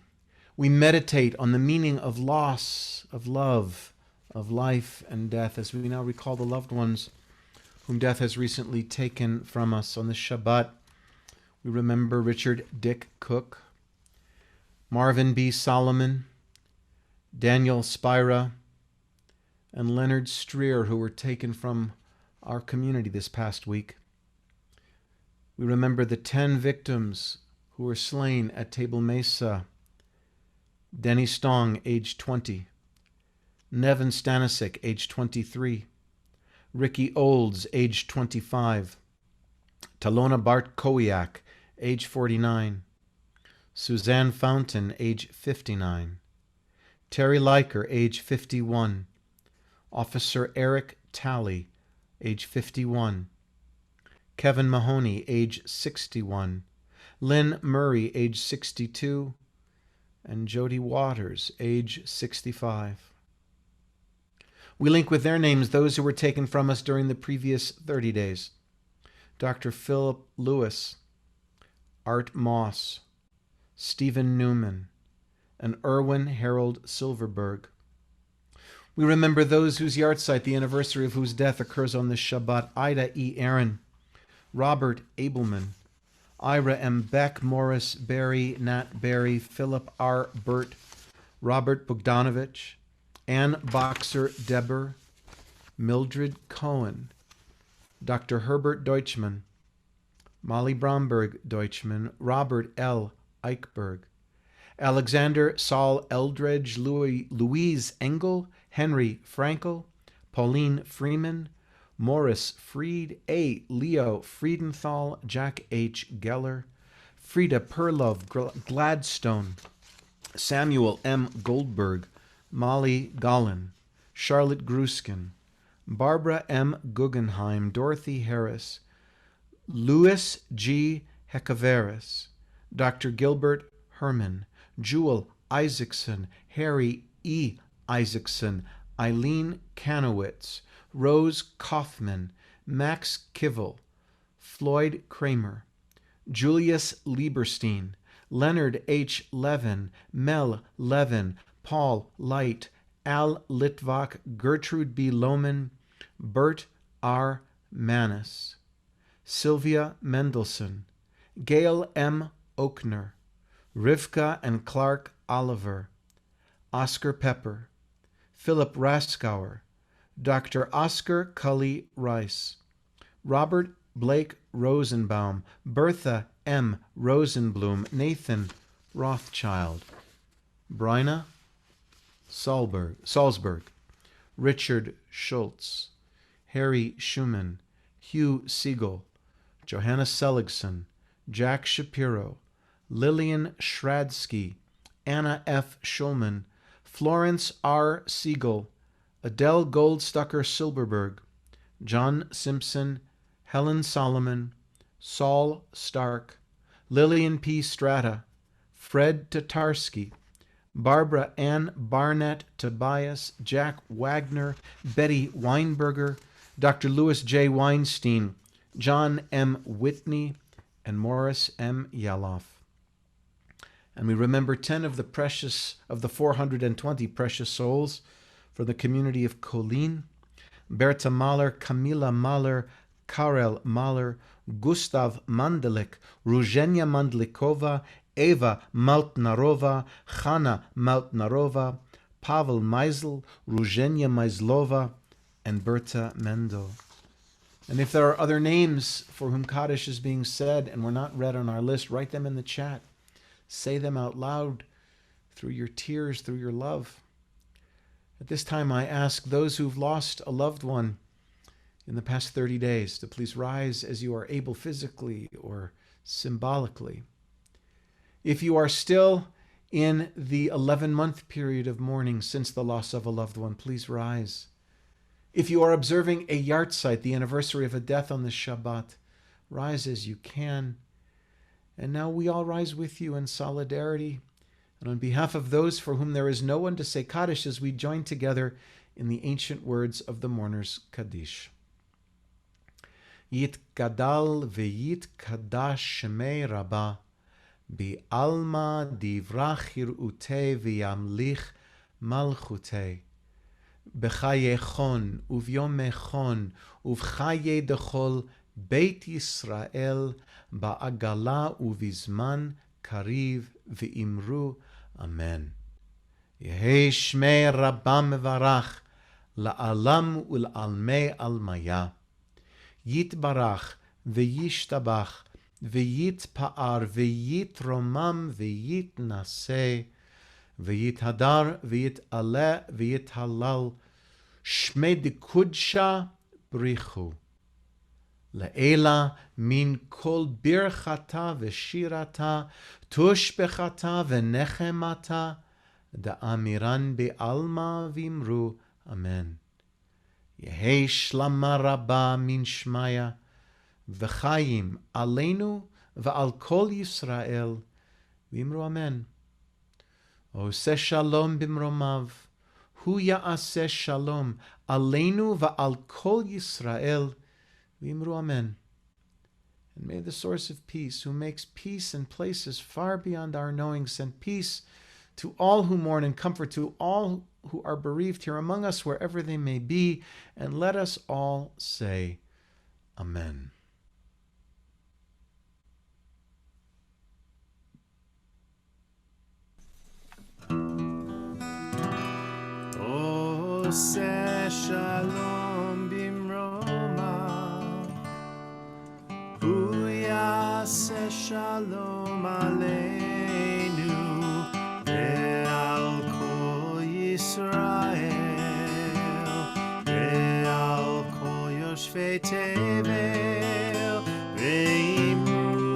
we meditate on the meaning of loss, of love, of life and death, as we now recall the loved ones whom death has recently taken from us. On the Shabbat, we remember Richard Dick Cook, Marvin B. Solomon, Daniel Spira, and Leonard Streer, who were taken from our community this past week. We remember the 10 victims who were slain at Table Mesa. Denny Stong, age 20. Nevin Stanisic, age 23. Ricky Olds, age 25. Talona Bartkowiak, age 49. Suzanne Fountain, age 59. Terry Leiker, age 51. Officer Eric Talley, age 51. Kevin Mahoney, age 61. Lynn Murray, age 62. And Jody Waters, age 65. We link with their names those who were taken from us during the previous 30 days. Dr. Philip Lewis, Art Moss, Stephen Newman, and Erwin Harold Silverberg. We remember those whose yahrzeit, the anniversary of whose death occurs on this Shabbat: Ida E. Aaron, Robert Abelman, Ira M. Beck, Morris Berry, Nat Berry, Philip R. Burt, Robert Bogdanovich, Ann Boxer Deber, Mildred Cohen, Dr. Herbert Deutschman, Molly Bromberg Deutschman, Robert L. Eichberg, Alexander Saul Eldredge, Louise Engel, Henry Frankel, Pauline Freeman, Morris Freed, A. Leo Friedenthal, Jack H. Geller, Frida Perlov Gladstone, Samuel M. Goldberg, Molly Gollin, Charlotte Gruskin, Barbara M. Guggenheim, Dorothy Harris, Louis G. Hekaveris, Dr. Gilbert Herman, Jewel Isaacson, Harry E. Isaacson, Eileen Kanowitz, Rose Kaufman, Max Kivel, Floyd Kramer, Julius Lieberstein, Leonard H. Levin, Mel Levin, Paul Light, Al Litvak, Gertrude B. Lohman, Bert R. Manis, Sylvia Mendelson, Gail M. Oakner, Rivka and Clark Oliver, Oscar Pepper, Philip Raskauer, Dr. Oscar Cully Rice, Robert Blake Rosenbaum, Bertha M. Rosenblum, Nathan Rothschild, Bryna Salzberg, Richard Schultz, Harry Schumann, Hugh Siegel, Johanna Seligson, Jack Shapiro, Lillian Schradsky, Anna F. Schulman, Florence R. Siegel, Adele Goldstucker Silberberg, John Simpson, Helen Solomon, Saul Stark, Lillian P. Strata, Fred Tatarsky, Barbara Ann Barnett Tobias, Jack Wagner, Betty Weinberger, Dr. Louis J. Weinstein, John M. Whitney, and Morris M. Yaloff. And we remember 10 of the 420 precious souls for the community of Kolin: Berta Mahler, Camila Mahler, Karel Mahler, Gustav Mandelik, Ruzhenya Mandlikova, Eva Maltnarova, Chana Maltnarova, Pavel Meisel, Ruzhenya Meislova, and Berta Mendel. And if there are other names for whom Kaddish is being said and were not read on our list, write them in the chat. Say them out loud through your tears, through your love. At this time, I ask those who've lost a loved one in the past 30 days to please rise as you are able physically or symbolically. If you are still in the 11-month period of mourning since the loss of a loved one, please rise. If you are observing a yahrzeit, the anniversary of a death on the Shabbat, rise as you can. And now we all rise with you in solidarity and on behalf of those for whom there is no one to say Kaddish, as we join together in the ancient words of the mourner's Kaddish. Yit gadal v'yit kadash shemei Rabbah, Bi'alma divrach hir'utei v'yamlich malchutei, B'chayechon uvyomechon uvchaye dechol Beit Yisrael ba'agala uvizman kariv v'imru Amen. Yehei shmei Rabbah mevarach la'alam ul'almei almaya, Yitbarach v'yishtabach v'yitpa'ar v'yitromam v'yitnaseh v'yithadar v'yit'aleh v'yithalal shmei dikudsha brichu le'ela min kol birchata v'shirata tushbechata v'nechemata da'amiran be'alma v'imru Amen. Yehei shlama rabba min shmaya v'chayim aleinu v'al kol Yisrael v'imru Amen. Oseh shalom bimromav, hu ya'aseh shalom aleinu v'al kol Yisrael v'imru Amen. And may the source of peace, who makes peace in places far beyond our knowing, send peace to all who mourn and comfort to all who are bereaved here among us, wherever they may be, and let us all say Amen. Oseh shalom bimroma, hu yaseh shalom aleinu ve'al kol Yisrael ve'al kol yoshvei tevel ve'imru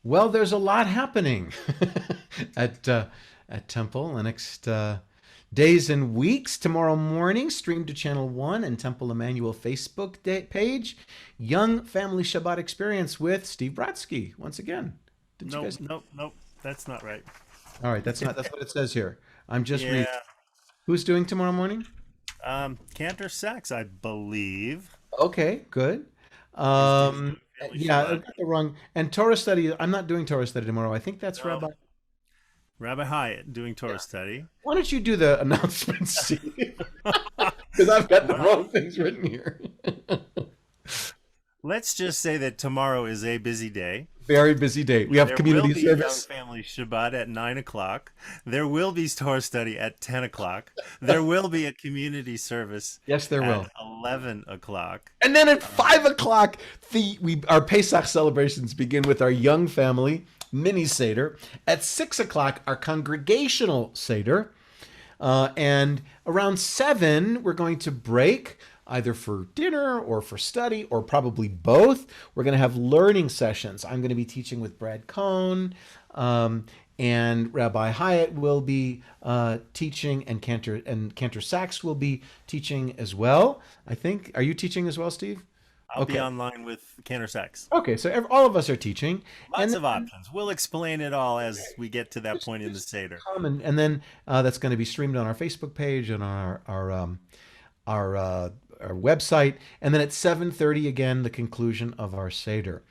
Well, there's a lot happening at Temple the next days and weeks. Tomorrow morning, stream to Channel 1 and Temple Emanuel Facebook page. Young Family Shabbat Experience with Steve Brodsky. Once again. Nope, that's not right. All right, that's what it says here. I'm just Yeah. reading. Who's doing tomorrow morning? Cantor Sax, I believe. Okay, good. Yeah, I got the wrong. And Torah study, I'm not doing Torah study tomorrow. I think that's No. Rabbi Hyatt doing Torah study. Why don't you do the announcements, Steve? Because I've got the wrong things written here. Let's just say that tomorrow is a busy day. Very busy day. We have community There will be service. Young Family Shabbat at 9 o'clock. There will be Torah study at 10 o'clock. There will be a community service. Yes, there will. At 11 o'clock. And then at 5 o'clock, our Pesach celebrations begin with our Young Family mini Seder. At 6 o'clock, our congregational Seder. And around 7, we're going to break either for dinner or for study or probably both. We're going to have learning sessions. I'm going to be teaching with Brad Cohn, and Rabbi Hyatt will be teaching, and Cantor Sachs will be teaching as well. I think. Are you teaching as well, Steve? I'll be online with Cantor Sachs. Okay, so all of us are teaching. Lots of options. We'll explain it all as we get to that point in the Seder. And then that's going to be streamed on our Facebook page and on our website. And then at 7:30 again, the conclusion of our Seder.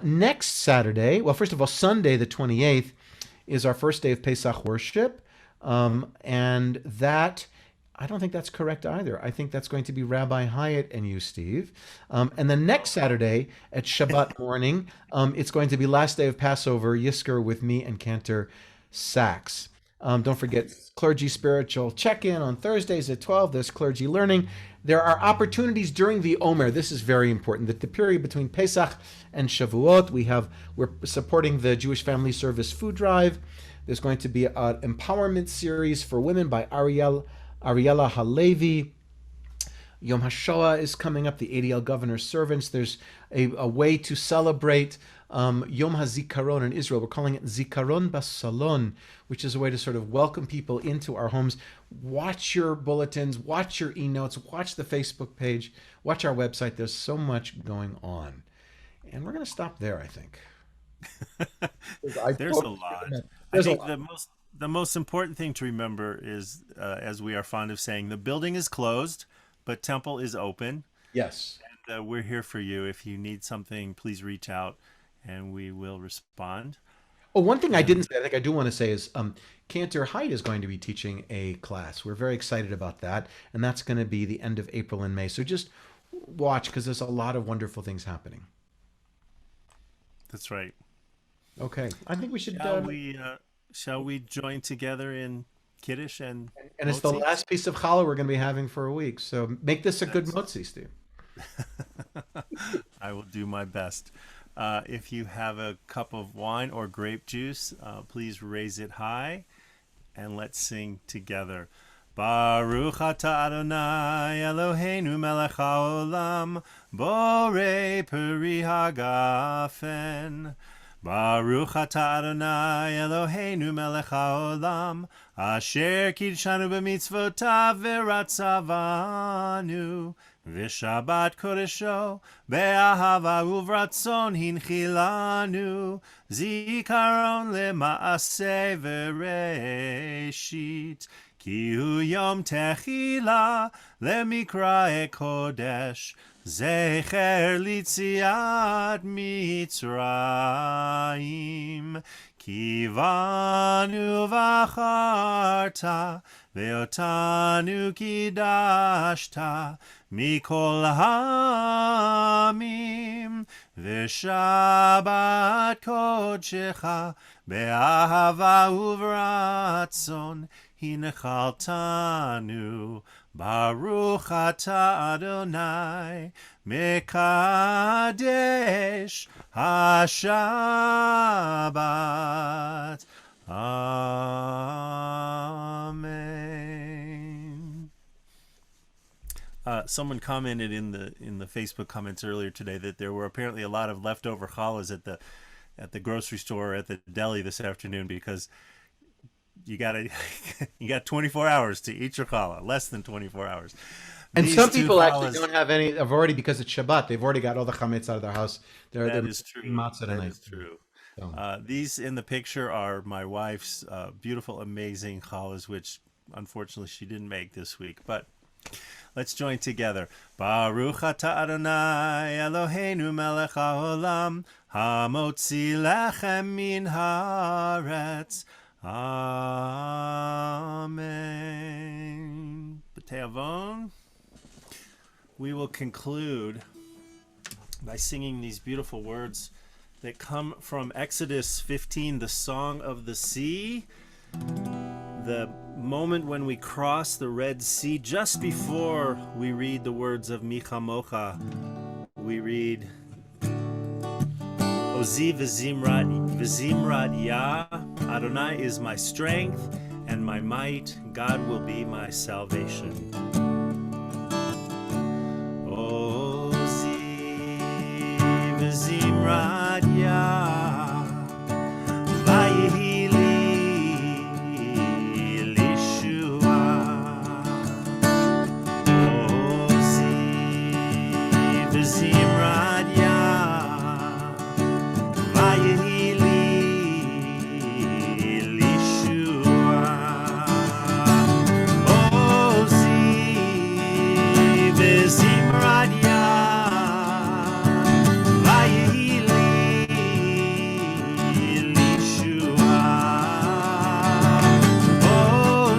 Next Saturday, well, first of all, Sunday the 28th is our first day of Pesach worship, and that. I don't think that's correct either. I think that's going to be Rabbi Hyatt and you, Steve. And then next Saturday at Shabbat morning, it's going to be last day of Passover, Yisker with me and Cantor Sachs. Don't forget clergy spiritual check-in on Thursdays at 12. There's clergy learning. There are opportunities during the Omer. This is very important. That the period between Pesach and Shavuot, we're supporting the Jewish Family Service food drive. There's going to be an empowerment series for women by Ariella Halevi. Yom HaShoah is coming up, the ADL Governor's Servants. There's a way to celebrate Yom HaZikaron in Israel. We're calling it Zikaron Basalon, which is a way to sort of welcome people into our homes. Watch your bulletins, watch your e-notes, watch the Facebook page, watch our website. There's so much going on. And we're going to stop there, I think. There's a lot. I think the most important thing to remember is, as we are fond of saying, the building is closed, but temple is open. Yes. And we're here for you. If you need something, please reach out and we will respond. Oh, one thing I didn't say, I think I do want to say is Cantor Hyatt is going to be teaching a class. We're very excited about that. And that's going to be the end of April and May. So just watch, because there's a lot of wonderful things happening. That's right. Okay. I think we should... Shall we join together in Kiddush and it's the last piece of challah we're going to be having for a week. So make this a good motzi, Steve. I will do my best. If you have a cup of wine or grape juice, please raise it high and let's sing together. Baruch atah Adonai Eloheinu melech haolam borei peri hagafen. Baruch atah Adonai Eloheinu melech haolam asher kidshanu b'mitzvotav v'ratzavanu v'shabbat kodesho be'ahava uvratzon hinchilanu zikaron lema'aseh v'reshit ki hu yom techila lemikra kodesh Zecher litziat Mitzrayim Kivanu v'acharta Ve'otanu kidashta Mikol ha'amim Ve'shabbat kodshecha Be'ahava uvratzon Hinechaltanu Baruch atah Adonai Mekadesh HaShabbat. Amen. Someone commented in the Facebook comments earlier today that there were apparently a lot of leftover challahs at the grocery store, at the deli this afternoon, because you got 24 hours to eat your challah, less than 24 hours. And some people actually don't have any. Have already, because it's Shabbat, they've already got all the chametz out of their house. That is true. That is true. So. These in the picture are my wife's beautiful, amazing challahs, which unfortunately she didn't make this week. But let's join together. Baruch atah Adonai Eloheinu melech haolam hamotzi lechem min haaretz. Amen. B'te'avon. We will conclude by singing these beautiful words that come from Exodus 15, the Song of the Sea. The moment when we cross the Red Sea, just before we read the words of Mi Chamocha, we read Ozi v'zimrat Yah, Adonai is my strength and my might. God will be my salvation. O Ziv Zimrat Yah, Vayehi li Lishua. O Ziv Zimrat Yah, Vayehi li Lishua. O Ziv Zimrat Yah, Vayehi li Lishua. O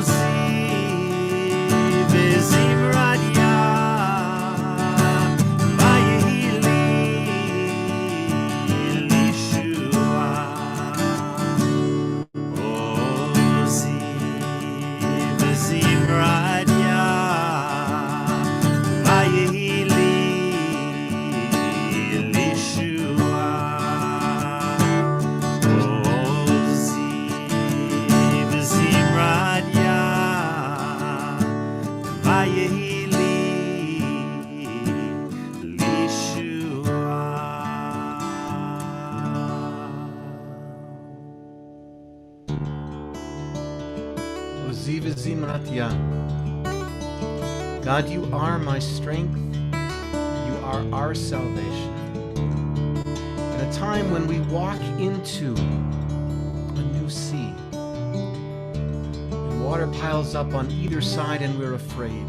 Ziv Zimrat Yah, Vayehi li Lishua. O Ziv Zimrat Yah, Vayehi li Lishua. O Ziv Zimrat Yah, Vayehi li Lishua. Oziv Zimrat Yah. God, you are my strength. You are our salvation. In a time when we walk into a new sea, and water piles up on either side and we're afraid,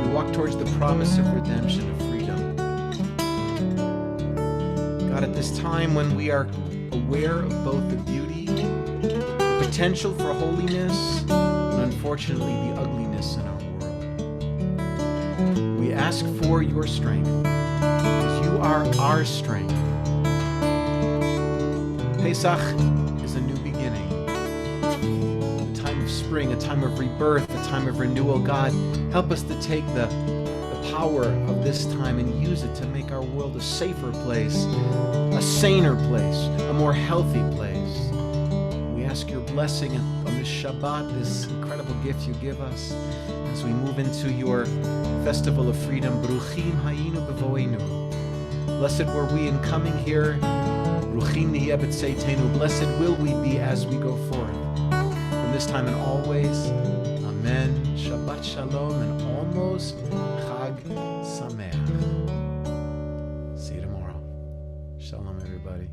we walk towards the promise of redemption, of freedom. God, at this time when we are aware of both the beauty, the potential for holiness, and unfortunately the ugliness in our world, we ask for your strength, because you are our strength. Pesach is a new beginning, a time of spring, a time of rebirth, a time of renewal. God, help us to take the power of this time and use it to make our world a safer place, a saner place, a more healthy place. We ask your blessing on this Shabbat, this incredible gift you give us, as we move into your festival of freedom. Bruchim hayinu bevoenu. Blessed were we in coming here. Bruchim nihiyeh b'tzeitenu. Blessed will we be as we go forth. From this time and always. Amen. Shabbat shalom and almost Chag Sameach. See you tomorrow. Shalom, everybody.